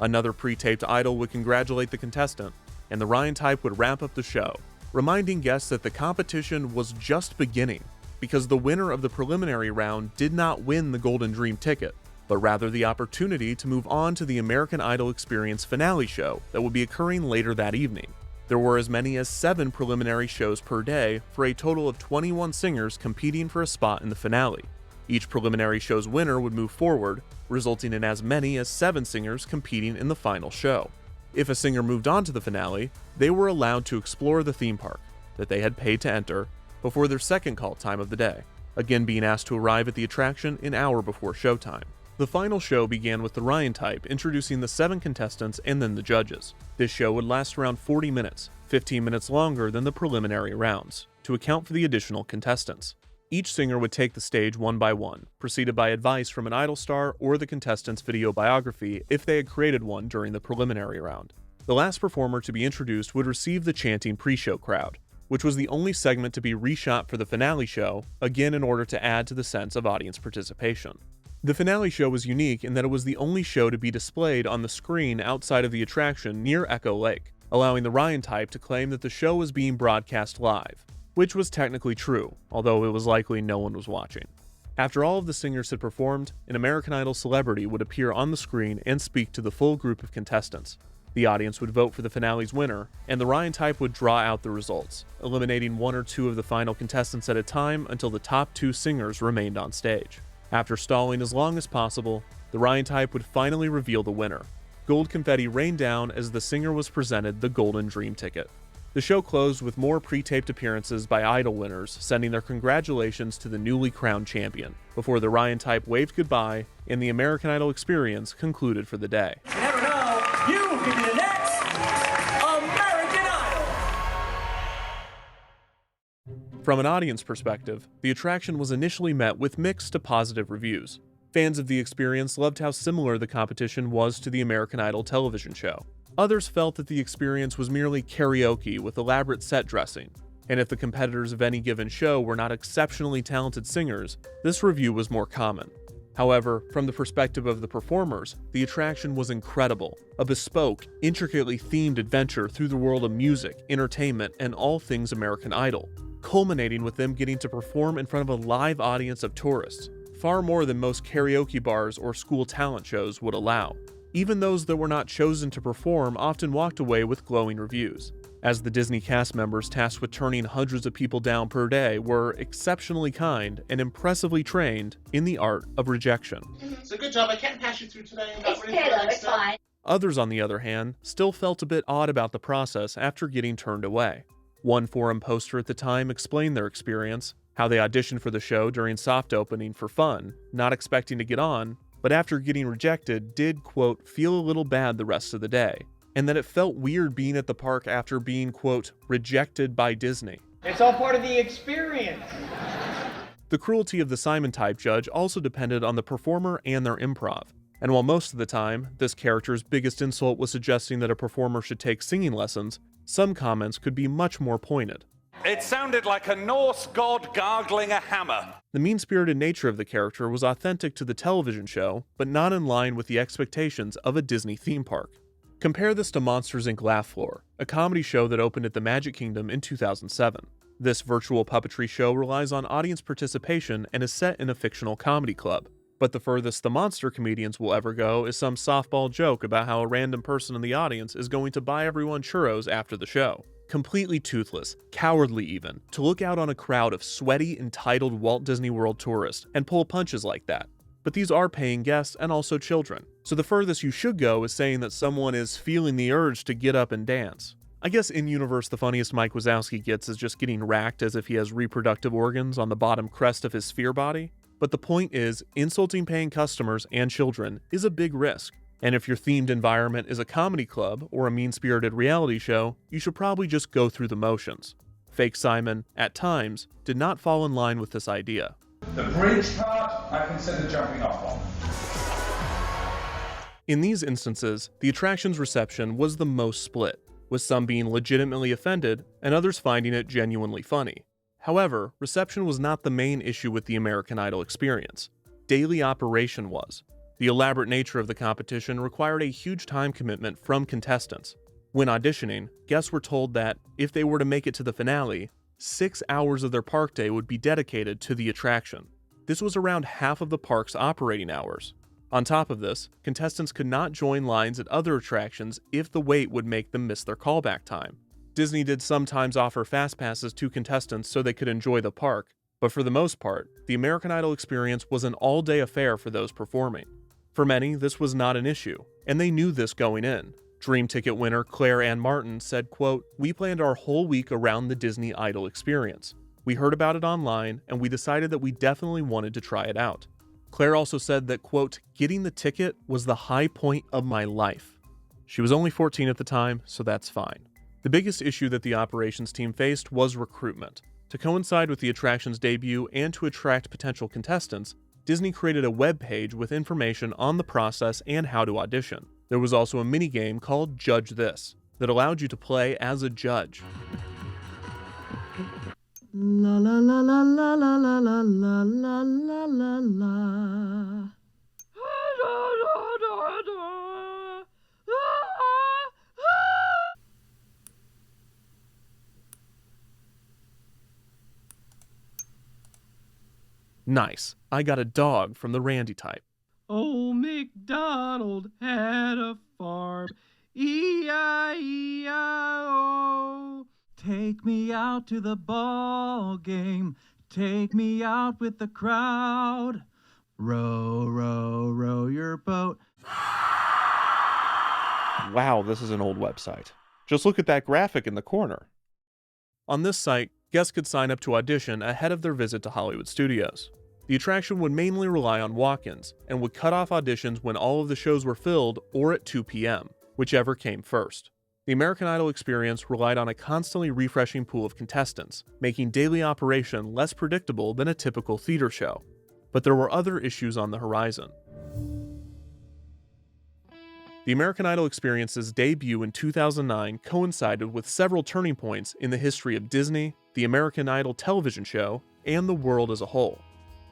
Another pre-taped idol would congratulate the contestant, and the Ryan type would wrap up the show, reminding guests that the competition was just beginning, because the winner of the preliminary round did not win the Golden Dream ticket, but rather the opportunity to move on to the American Idol Experience finale show that would be occurring later that evening. There were as many as 7 preliminary shows per day for a total of 21 singers competing for a spot in the finale. Each preliminary show's winner would move forward, resulting in as many as 7 singers competing in the final show. If a singer moved on to the finale, they were allowed to explore the theme park that they had paid to enter before their second call time of the day, again being asked to arrive at the attraction an hour before showtime. The final show began with the Ryan type introducing the 7 contestants and then the judges. This show would last around 40 minutes, 15 minutes longer than the preliminary rounds, to account for the additional contestants. Each singer would take the stage one by one, preceded by advice from an idol star or the contestant's video biography if they had created one during the preliminary round. The last performer to be introduced would receive the chanting pre-show crowd, which was the only segment to be reshot for the finale show, again in order to add to the sense of audience participation. The finale show was unique in that it was the only show to be displayed on the screen outside of the attraction near Echo Lake, allowing the Ryan type to claim that the show was being broadcast live, which was technically true, although it was likely no one was watching. After all of the singers had performed, an American Idol celebrity would appear on the screen and speak to the full group of contestants. The audience would vote for the finale's winner, and the Ryan type would draw out the results, eliminating 1 or 2 of the final contestants at a time until the top 2 singers remained on stage. After stalling as long as possible, the Ryan type would finally reveal the winner. Gold confetti rained down as the singer was presented the Golden Dream ticket. The show closed with more pre-taped appearances by Idol winners sending their congratulations to the newly crowned champion, before the Ryan type waved goodbye and the American Idol experience concluded for the day. You never know, you could be the next American Idol! From an audience perspective, the attraction was initially met with mixed to positive reviews. Fans of the experience loved how similar the competition was to the American Idol television show. Others felt that the experience was merely karaoke with elaborate set dressing, and if the competitors of any given show were not exceptionally talented singers, this review was more common. However, from the perspective of the performers, the attraction was incredible, a bespoke, intricately themed adventure through the world of music, entertainment, and all things American Idol, culminating with them getting to perform in front of a live audience of tourists, far more than most karaoke bars or school talent shows would allow. Even those that were not chosen to perform often walked away with glowing reviews, as the Disney cast members tasked with turning hundreds of people down per day were exceptionally kind and impressively trained in the art of rejection. So good job, I can't pass you through today. It's fine. Others, on the other hand, still felt a bit odd about the process after getting turned away. One forum poster at the time explained their experience, how they auditioned for the show during soft opening for fun, not expecting to get on, but after getting rejected did, quote, feel a little bad the rest of the day, and that it felt weird being at the park after being, quote, rejected by Disney. It's all part of the experience. The cruelty of the Simon type judge also depended on the performer and their improv, and while most of the time, this character's biggest insult was suggesting that a performer should take singing lessons, some comments could be much more pointed. It sounded like a Norse god gargling a hammer. The mean-spirited nature of the character was authentic to the television show, but not in line with the expectations of a Disney theme park. Compare this to Monsters, Inc. Laugh Floor, a comedy show that opened at the Magic Kingdom in 2007. This virtual puppetry show relies on audience participation and is set in a fictional comedy club. But the furthest the monster comedians will ever go is some softball joke about how a random person in the audience is going to buy everyone churros after the show. Completely toothless, cowardly even, to look out on a crowd of sweaty, entitled Walt Disney World tourists and pull punches like that. But these are paying guests and also children, so the furthest you should go is saying that someone is feeling the urge to get up and dance. I guess in-universe the funniest Mike Wazowski gets is just getting racked as if he has reproductive organs on the bottom crest of his sphere body. But the point is, insulting paying customers and children is a big risk. And if your themed environment is a comedy club or a mean-spirited reality show, you should probably just go through the motions. Fake Simon, at times, did not fall in line with this idea. The bridge part, I consider jumping off on. In these instances, the attraction's reception was the most split, with some being legitimately offended and others finding it genuinely funny. However, reception was not the main issue with the American Idol experience. Daily operation was. The elaborate nature of the competition required a huge time commitment from contestants. When auditioning, guests were told that, if they were to make it to the finale, 6 hours of their park day would be dedicated to the attraction. This was around half of the park's operating hours. On top of this, contestants could not join lines at other attractions if the wait would make them miss their callback time. Disney did sometimes offer fast passes to contestants so they could enjoy the park, but for the most part, the American Idol experience was an all-day affair for those performing. For many, this was not an issue, and they knew this going in. Dream Ticket winner Claire Ann Martin said, quote, "We planned our whole week around the Disney Idol experience. We heard about it online, and we decided that we definitely wanted to try it out." Claire also said that, quote, "Getting the ticket was the high point of my life." She was only 14 at the time, so that's fine. The biggest issue that the operations team faced was recruitment. To coincide with the attraction's debut and to attract potential contestants, Disney created a web page with information on the process and how to audition. There was also a minigame called Judge This that allowed you to play as a judge. La la la la la la la la la la la la la. Nice. I got a dog from the Randy type. Old MacDonald had a farm, E-I-E-I-O. Take me out to the ball game, take me out with the crowd. Row, row, row your boat. Wow, this is an old website. Just look at that graphic in the corner. On this site, guests could sign up to audition ahead of their visit to Hollywood studios. The attraction would mainly rely on walk-ins and would cut off auditions when all of the shows were filled or at 2 p.m., whichever came first. The American Idol experience relied on a constantly refreshing pool of contestants, making daily operation less predictable than a typical theater show. But there were other issues on the horizon. The American Idol experience's debut in 2009 coincided with several turning points in the history of Disney, the American Idol television show, and the world as a whole.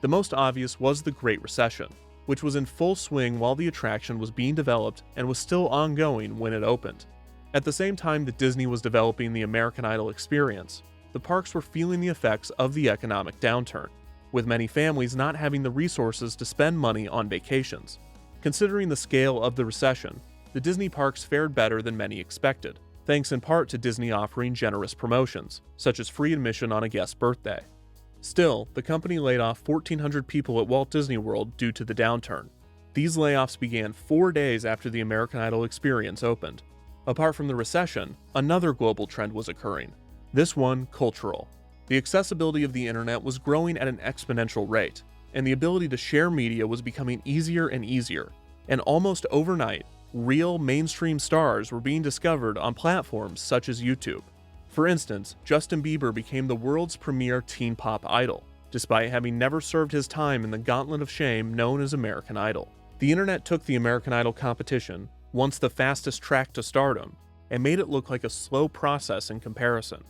The most obvious was the Great Recession, which was in full swing while the attraction was being developed and was still ongoing when it opened. At the same time that Disney was developing the American Idol experience, the parks were feeling the effects of the economic downturn, with many families not having the resources to spend money on vacations. Considering the scale of the recession, the Disney parks fared better than many expected, thanks in part to Disney offering generous promotions, such as free admission on a guest's birthday. Still, the company laid off 1,400 people at Walt Disney World due to the downturn. These layoffs began 4 days after the American Idol experience opened. Apart from the recession, another global trend was occurring. This one, cultural. The accessibility of the internet was growing at an exponential rate, and the ability to share media was becoming easier and easier. And almost overnight, real mainstream stars were being discovered on platforms such as YouTube. For instance, Justin Bieber became the world's premier teen pop idol, despite having never served his time in the gauntlet of shame known as American Idol. The internet took the American Idol competition, once the fastest track to stardom, and made it look like a slow process in comparison.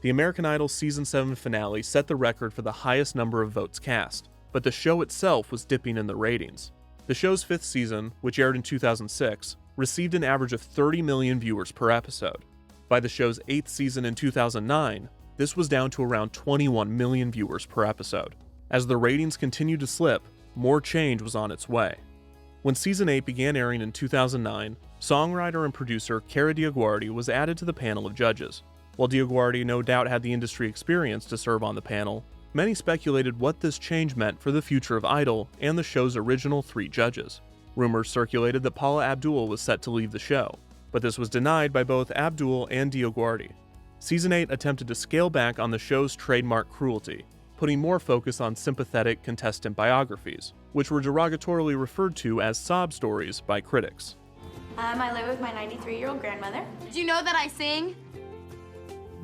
The American Idol Season 7 finale set the record for the highest number of votes cast, but the show itself was dipping in the ratings. The show's 5th season, which aired in 2006, received an average of 30 million viewers per episode. By the show's 8th season in 2009, this was down to around 21 million viewers per episode. As the ratings continued to slip, more change was on its way. When Season 8 began airing in 2009, songwriter and producer Cara DioGuardi was added to the panel of judges. While DioGuardi no doubt had the industry experience to serve on the panel, many speculated what this change meant for the future of Idol and the show's original 3 judges. Rumors circulated that Paula Abdul was set to leave the show, but this was denied by both Abdul and DioGuardi. Season 8 attempted to scale back on the show's trademark cruelty, putting more focus on sympathetic contestant biographies, which were derogatorily referred to as sob stories by critics. I live with my 93-year-old grandmother. Do you know that I sing?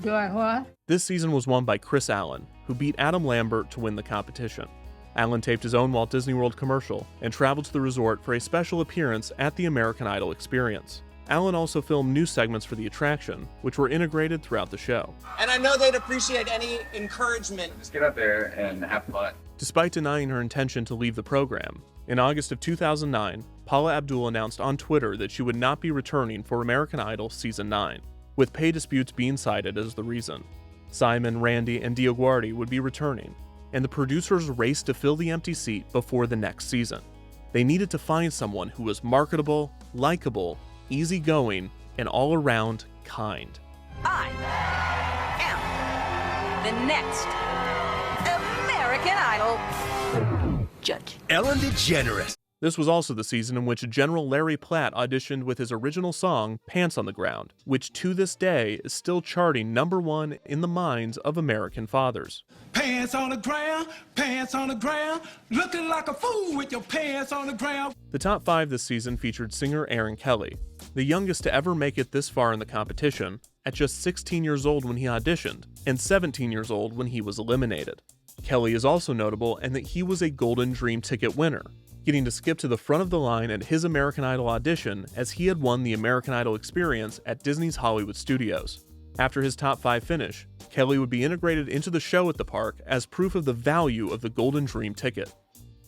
Do I what? This season was won by Chris Allen, who beat Adam Lambert to win the competition. Allen taped his own Walt Disney World commercial and traveled to the resort for a special appearance at the American Idol experience. Allen also filmed new segments for the attraction, which were integrated throughout the show. And I know they'd appreciate any encouragement. Just get up there and have fun. Despite denying her intention to leave the program, in August of 2009, Paula Abdul announced on Twitter that she would not be returning for American Idol Season 9, with pay disputes being cited as the reason. Simon, Randy, and DioGuardi would be returning, and the producers raced to fill the empty seat before the next season. They needed to find someone who was marketable, likable, easygoing, and all around kind. I am the next American Idol judge. Ellen DeGeneres. This was also the season in which General Larry Platt auditioned with his original song, Pants on the Ground, which to this day is still charting #1 in the minds of American fathers. Pants on the ground, looking like a fool with your pants on the ground. The top 5 this season featured singer Aaron Kelly, the youngest to ever make it this far in the competition, at just 16 years old when he auditioned, and 17 years old when he was eliminated. Kelly is also notable in that he was a Golden Dream ticket winner, getting to skip to the front of the line at his American Idol audition as he had won the American Idol experience at Disney's Hollywood Studios. After his top 5 finish, Kelly would be integrated into the show at the park as proof of the value of the Golden Dream ticket.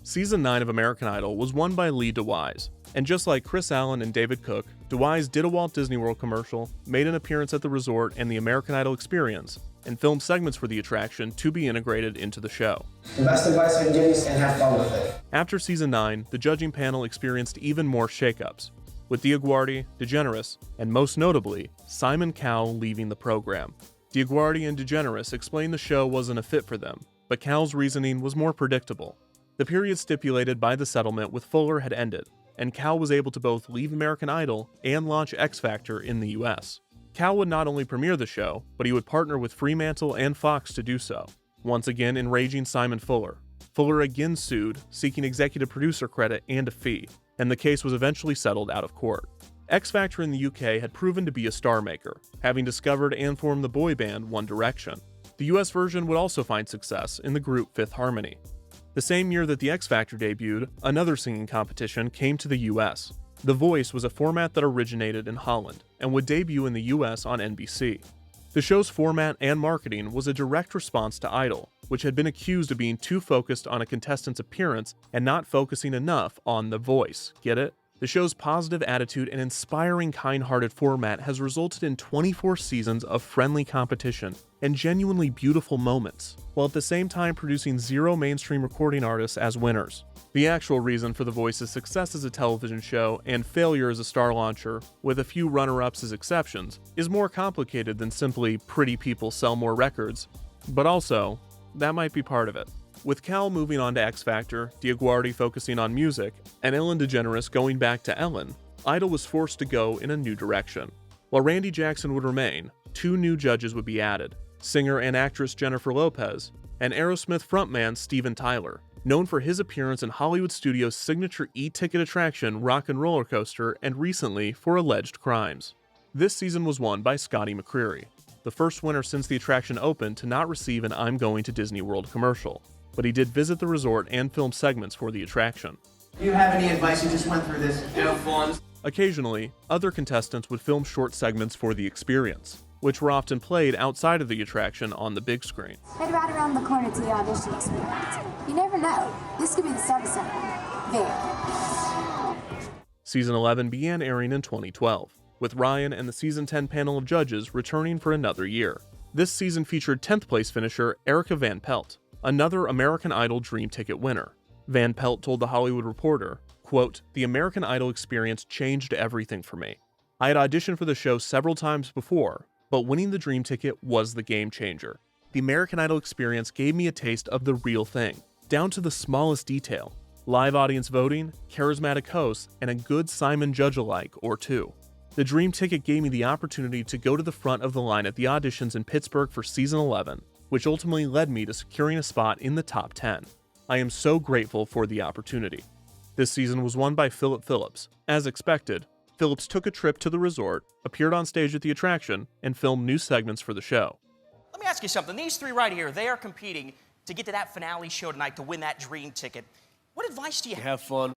Season 9 of American Idol was won by Lee DeWyze, and just like Chris Allen and David Cook, DeWyze did a Walt Disney World commercial, made an appearance at the resort and the American Idol experience, and filmed segments for the attraction to be integrated into the show. The best advice I can give you and have fun with it. After Season 9, the judging panel experienced even more shakeups, with DioGuardi, DeGeneres, and most notably, Simon Cowell leaving the program. DioGuardi and DeGeneres explained the show wasn't a fit for them, but Cowell's reasoning was more predictable. The period stipulated by the settlement with Fuller had ended, and Cowell was able to both leave American Idol and launch X Factor in the US. Cowell would not only premiere the show, but he would partner with Fremantle and Fox to do so, once again enraging Simon Fuller. Fuller again sued, seeking executive producer credit and a fee, and the case was eventually settled out of court. X Factor in the UK had proven to be a star maker, having discovered and formed the boy band One Direction. The US version would also find success in the group Fifth Harmony. The same year that the X Factor debuted, another singing competition came to the US. The Voice was a format that originated in Holland and would debut in the US on NBC. The show's format and marketing was a direct response to Idol, which had been accused of being too focused on a contestant's appearance and not focusing enough on the voice. Get it? The show's positive attitude and inspiring kind-hearted format has resulted in 24 seasons of friendly competition and genuinely beautiful moments, while at the same time producing 0 mainstream recording artists as winners. The actual reason for The Voice's success as a television show and failure as a star launcher, with a few runner-ups as exceptions, is more complicated than simply pretty people sell more records, but also, that might be part of it. With Cal moving on to X Factor, DioGuardi focusing on music, and Ellen DeGeneres going back to Ellen, Idol was forced to go in a new direction. While Randy Jackson would remain, 2 new judges would be added, singer and actress Jennifer Lopez, and Aerosmith frontman Steven Tyler, known for his appearance in Hollywood Studios' signature e-ticket attraction Rock and Roller Coaster and recently for alleged crimes. This season was won by Scotty McCreery, the first winner since the attraction opened to not receive an I'm Going to Disney World commercial, but he did visit the resort and film segments for the attraction. Do you have any advice? You just went through this. Have fun. Occasionally, other contestants would film short segments for the experience, which were often played outside of the attraction on the big screen. Head right around the corner to the audition experience. You never know. This could be the start of something. There. Season 11 began airing in 2012, with Ryan and the Season 10 panel of judges returning for another year. This season featured 10th place finisher Erica Van Pelt, another American Idol Dream Ticket winner. Van Pelt told The Hollywood Reporter, quote, "The American Idol experience changed everything for me. I had auditioned for the show several times before, but winning the Dream Ticket was the game changer. The American Idol experience gave me a taste of the real thing, down to the smallest detail. Live audience voting, charismatic hosts, and a good Simon Judge-alike or two. The Dream Ticket gave me the opportunity to go to the front of the line at the auditions in Pittsburgh for season 11, which ultimately led me to securing a spot in the top 10. I am so grateful for the opportunity." This season was won by Philip Phillips. As expected, Phillips took a trip to the resort, appeared on stage at the attraction, and filmed new segments for the show. Let me ask you something. These three right here, they are competing to get to that finale show tonight to win that Dream Ticket. What advice do you have? Have fun.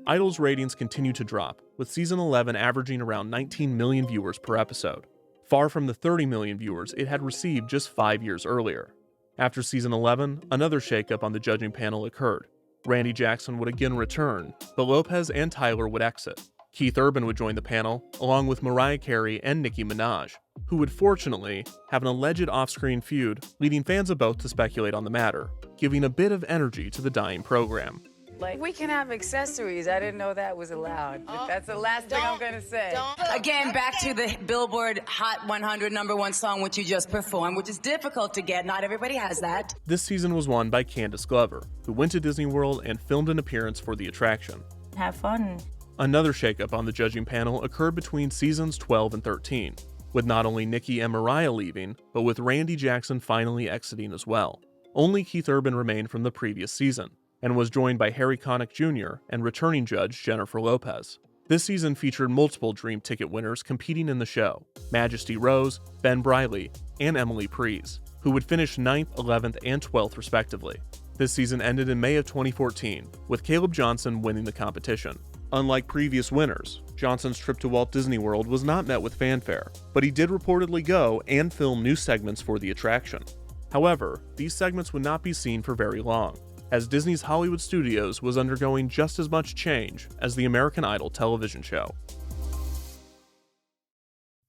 Idol's ratings continue to drop, with season 11 averaging around 19 million viewers per episode, far from the 30 million viewers it had received just 5 years earlier. After season 11, another shakeup on the judging panel occurred. Randy Jackson would again return, but Lopez and Tyler would exit. Keith Urban would join the panel, along with Mariah Carey and Nicki Minaj, who would fortunately have an alleged off-screen feud, leading fans of both to speculate on the matter, giving a bit of energy to the dying program. Like, we can have accessories. I didn't know that was allowed. That's the last thing I'm going to say. Again, back to the Billboard Hot 100 #1 song, which you just performed, which is difficult to get. Not everybody has that. This season was won by Candace Glover, who went to Disney World and filmed an appearance for the attraction. Have fun. Another shakeup on the judging panel occurred between seasons 12 and 13, with not only Nicki and Mariah leaving, but with Randy Jackson finally exiting as well. Only Keith Urban remained from the previous season, and was joined by Harry Connick Jr. and returning judge Jennifer Lopez. This season featured multiple Dream Ticket winners competing in the show: Majesty Rose, Ben Briley, and Emily Pries, who would finish 9th, 11th, and 12th respectively. This season ended in May of 2014, with Caleb Johnson winning the competition. Unlike previous winners, Johnson's trip to Walt Disney World was not met with fanfare, but he did reportedly go and film new segments for the attraction. However, these segments would not be seen for very long, as Disney's Hollywood Studios was undergoing just as much change as the American Idol television show.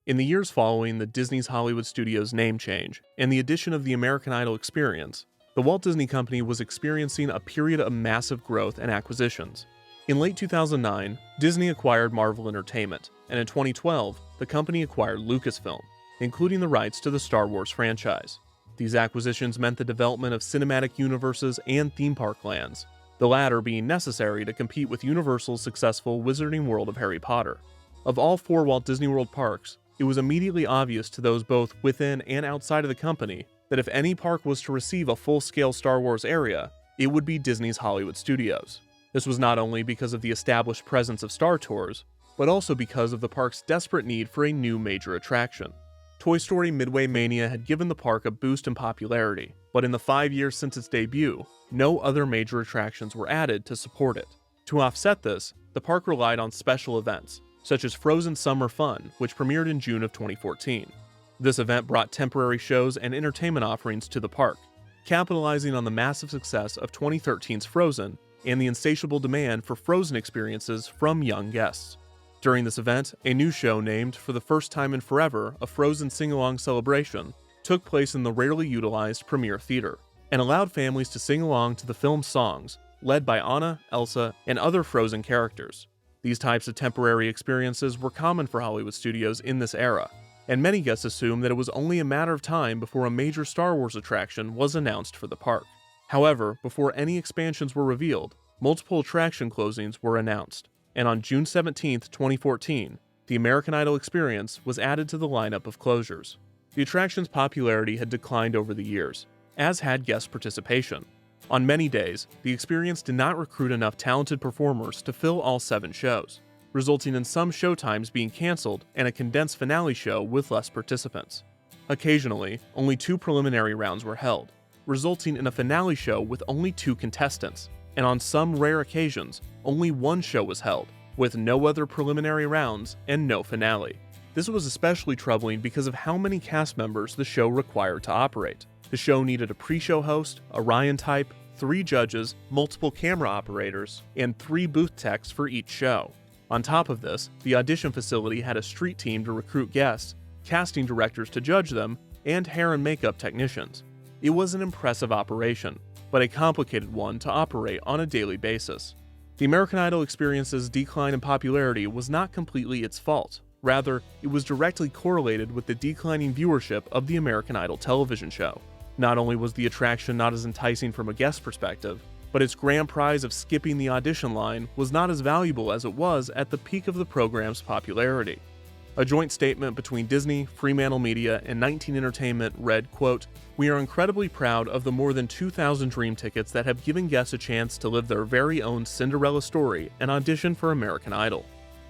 In the years following the Disney's Hollywood Studios name change and the addition of the American Idol experience, the Walt Disney Company was experiencing a period of massive growth and acquisitions. In late 2009, Disney acquired Marvel Entertainment, and in 2012, the company acquired Lucasfilm, including the rights to the Star Wars franchise. These acquisitions meant the development of cinematic universes and theme park lands, the latter being necessary to compete with Universal's successful Wizarding World of Harry Potter. Of all 4 Walt Disney World parks, it was immediately obvious to those both within and outside of the company that if any park was to receive a full-scale Star Wars area, it would be Disney's Hollywood Studios. This was not only because of the established presence of Star Tours, but also because of the park's desperate need for a new major attraction. Toy Story Midway Mania had given the park a boost in popularity, but in the 5 years since its debut, no other major attractions were added to support it. To offset this, the park relied on special events, such as Frozen Summer Fun, which premiered in June of 2014. This event brought temporary shows and entertainment offerings to the park, capitalizing on the massive success of 2013's Frozen and the insatiable demand for Frozen experiences from young guests. During this event, a new show named, for the first time in forever, a Frozen Sing-Along Celebration took place in the rarely utilized Premiere Theater, and allowed families to sing along to the film's songs, led by Anna, Elsa, and other Frozen characters. These types of temporary experiences were common for Hollywood studios in this era, and many guests assumed that it was only a matter of time before a major Star Wars attraction was announced for the park. However, before any expansions were revealed, multiple attraction closings were announced, and on June 17, 2014, the American Idol experience was added to the lineup of closures. The attraction's popularity had declined over the years, as had guest participation. On many days, the experience did not recruit enough talented performers to fill all 7 shows, resulting in some showtimes being canceled and a condensed finale show with less participants. Occasionally, only 2 preliminary rounds were held, resulting in a finale show with only 2 contestants, and on some rare occasions, only 1 show was held, with no other preliminary rounds and no finale. This was especially troubling because of how many cast members the show required to operate. The show needed a pre-show host, a Ryan type, 3 judges, multiple camera operators, and 3 booth techs for each show. On top of this, the audition facility had a street team to recruit guests, casting directors to judge them, and hair and makeup technicians. It was an impressive operation, but a complicated one to operate on a daily basis. The American Idol experience's decline in popularity was not completely its fault. Rather, it was directly correlated with the declining viewership of the American Idol television show. Not only was the attraction not as enticing from a guest perspective, but its grand prize of skipping the audition line was not as valuable as it was at the peak of the program's popularity. A joint statement between Disney, Fremantle Media, and 19 Entertainment read, quote, "We are incredibly proud of the more than 2,000 dream tickets that have given guests a chance to live their very own Cinderella story and audition for American Idol."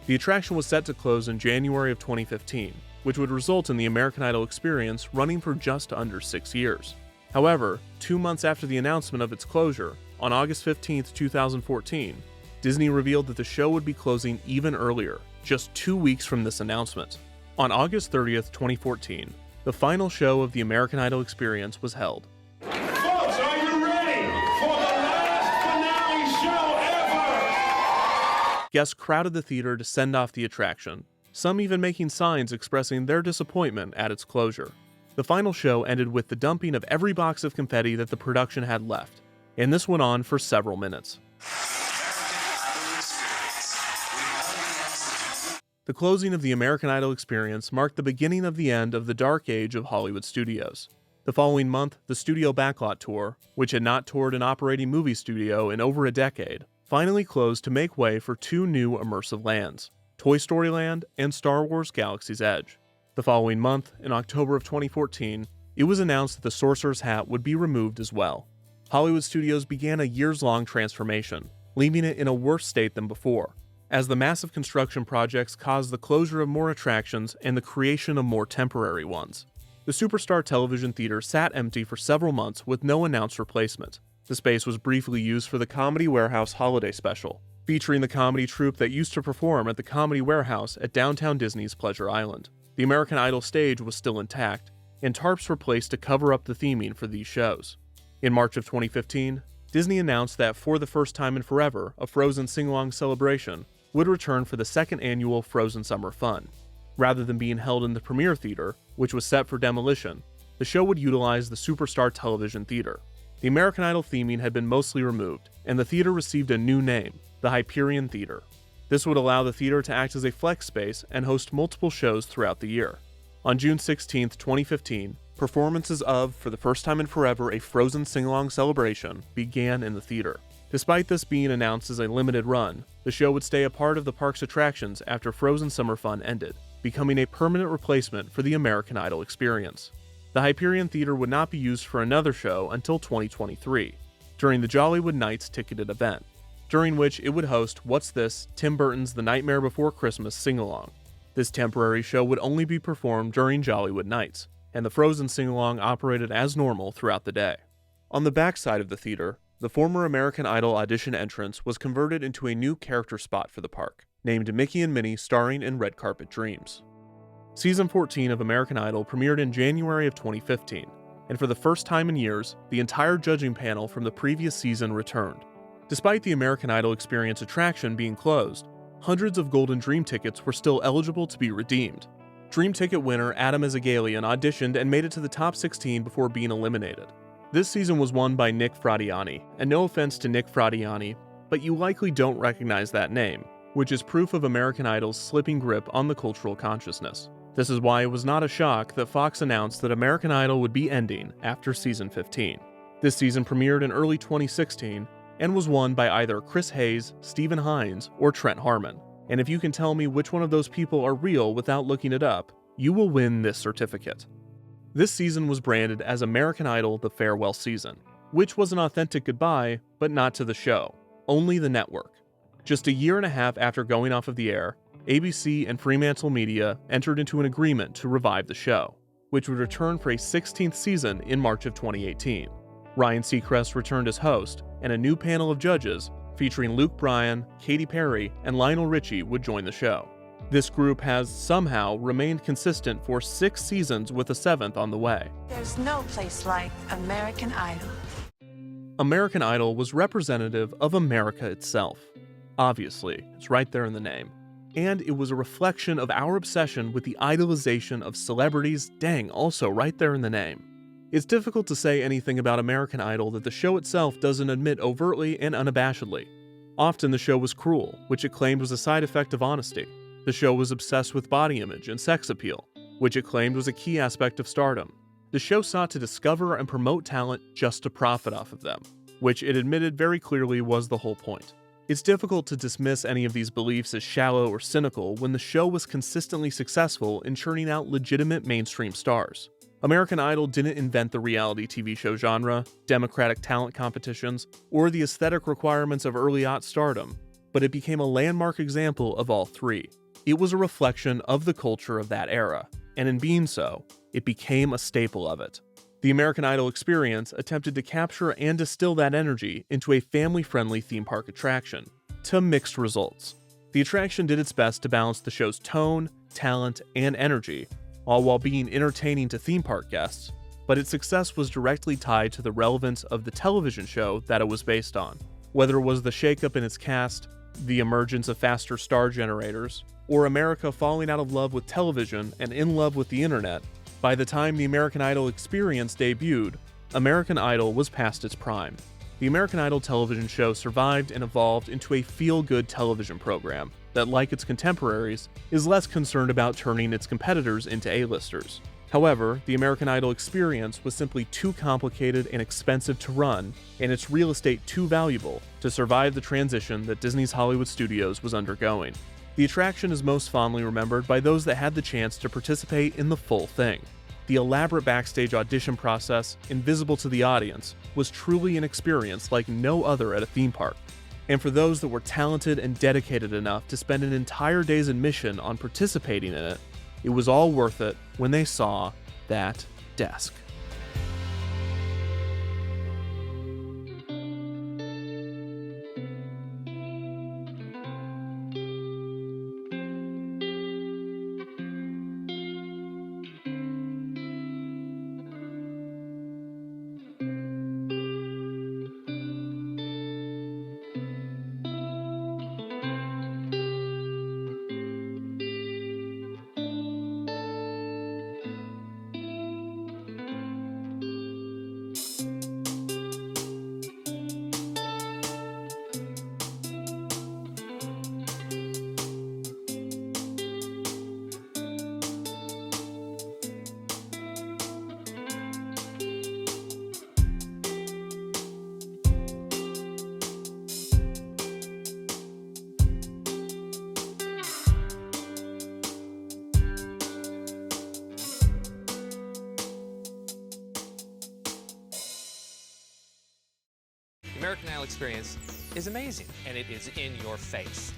The attraction was set to close in January of 2015, which would result in the American Idol experience running for just under 6 years. However, 2 months after the announcement of its closure, on August 15, 2014, Disney revealed that the show would be closing even earlier, just 2 weeks from this announcement. On August 30th, 2014, the final show of the American Idol experience was held. Folks, are you ready for the last finale show ever? Guests crowded the theater to send off the attraction, some even making signs expressing their disappointment at its closure. The final show ended with the dumping of every box of confetti that the production had left, and this went on for several minutes. The closing of the American Idol experience marked the beginning of the end of the dark age of Hollywood studios. The following month, the Studio Backlot Tour, which had not toured an operating movie studio in over a decade, finally closed to make way for 2 new immersive lands, Toy Story Land and Star Wars Galaxy's Edge. The following month, in October of 2014, it was announced that the Sorcerer's Hat would be removed as well. Hollywood studios began a years-long transformation, leaving it in a worse state than before, as the massive construction projects caused the closure of more attractions and the creation of more temporary ones. The Superstar Television Theater sat empty for several months with no announced replacement. The space was briefly used for the Comedy Warehouse Holiday Special, featuring the comedy troupe that used to perform at the Comedy Warehouse at downtown Disney's Pleasure Island. The American Idol stage was still intact, and tarps were placed to cover up the theming for these shows. In March of 2015, Disney announced that for the first time in forever, a Frozen sing-along celebration would return for the second annual Frozen Summer Fun. Rather than being held in the Premiere Theater, which was set for demolition, the show would utilize the Superstar Television Theater. The American Idol theming had been mostly removed, and the theater received a new name, the Hyperion Theater. This would allow the theater to act as a flex space and host multiple shows throughout the year. On June 16, 2015, performances of, for the first time in forever, a Frozen sing-along celebration began in the theater. Despite this being announced as a limited run, the show would stay a part of the park's attractions after Frozen Summer Fun ended, becoming a permanent replacement for the American Idol experience. The Hyperion Theater would not be used for another show until 2023, during the Jollywood Nights ticketed event, during which it would host What's This? Tim Burton's The Nightmare Before Christmas sing-along. This temporary show would only be performed during Jollywood Nights, and the Frozen sing-along operated as normal throughout the day. On the backside of the theater, the former American Idol audition entrance was converted into a new character spot for the park, named Mickey and Minnie Starring in Red Carpet Dreams. Season 14 of American Idol premiered in January of 2015, and for the first time in years, the entire judging panel from the previous season returned. Despite the American Idol experience attraction being closed, hundreds of Golden Dream tickets were still eligible to be redeemed. Dream ticket winner Adam Ezagalian auditioned and made it to the top 16 before being eliminated. This season was won by Nick Fradiani, and no offense to Nick Fradiani, but you likely don't recognize that name, which is proof of American Idol's slipping grip on the cultural consciousness. This is why it was not a shock that Fox announced that American Idol would be ending after season 15. This season premiered in early 2016 and was won by either Chris Hayes, Stephen Hines, or Trent Harmon. And if you can tell me which one of those people are real without looking it up, you will win this certificate. This season was branded as American Idol: The Farewell Season, which was an authentic goodbye, but not to the show, only the network. Just a year and a half after going off of the air, ABC and Fremantle Media entered into an agreement to revive the show, which would return for a 16th season in March of 2018. Ryan Seacrest returned as host, and a new panel of judges, featuring Luke Bryan, Katy Perry, and Lionel Richie, would join the show. This group has somehow remained consistent for 6 seasons, with a 7th on the way. There's no place like American Idol. American Idol was representative of America itself. Obviously, it's right there in the name. And it was a reflection of our obsession with the idolization of celebrities, dang, also right there in the name. It's difficult to say anything about American Idol that the show itself doesn't admit overtly and unabashedly. Often the show was cruel, which it claimed was a side effect of honesty. The show was obsessed with body image and sex appeal, which it claimed was a key aspect of stardom. The show sought to discover and promote talent just to profit off of them, which it admitted very clearly was the whole point. It's difficult to dismiss any of these beliefs as shallow or cynical when the show was consistently successful in churning out legitimate mainstream stars. American Idol didn't invent the reality TV show genre, democratic talent competitions, or the aesthetic requirements of early-aught stardom, but it became a landmark example of all three. It was a reflection of the culture of that era, and in being so, it became a staple of it. The American Idol experience attempted to capture and distill that energy into a family-friendly theme park attraction, to mixed results. The attraction did its best to balance the show's tone, talent, and energy, all while being entertaining to theme park guests, but its success was directly tied to the relevance of the television show that it was based on. Whether it was the shakeup in its cast, the emergence of faster star generators, or America falling out of love with television and in love with the internet, by the time the American Idol experience debuted, American Idol was past its prime. The American Idol television show survived and evolved into a feel-good television program that, like its contemporaries, is less concerned about turning its competitors into A-listers. However, the American Idol experience was simply too complicated and expensive to run, and its real estate too valuable to survive the transition that Disney's Hollywood Studios was undergoing. The attraction is most fondly remembered by those that had the chance to participate in the full thing. The elaborate backstage audition process, invisible to the audience, was truly an experience like no other at a theme park. And for those that were talented and dedicated enough to spend an entire day's admission on participating in it, it was all worth it when they saw that desk. The American Idol experience is amazing, and it is in your face.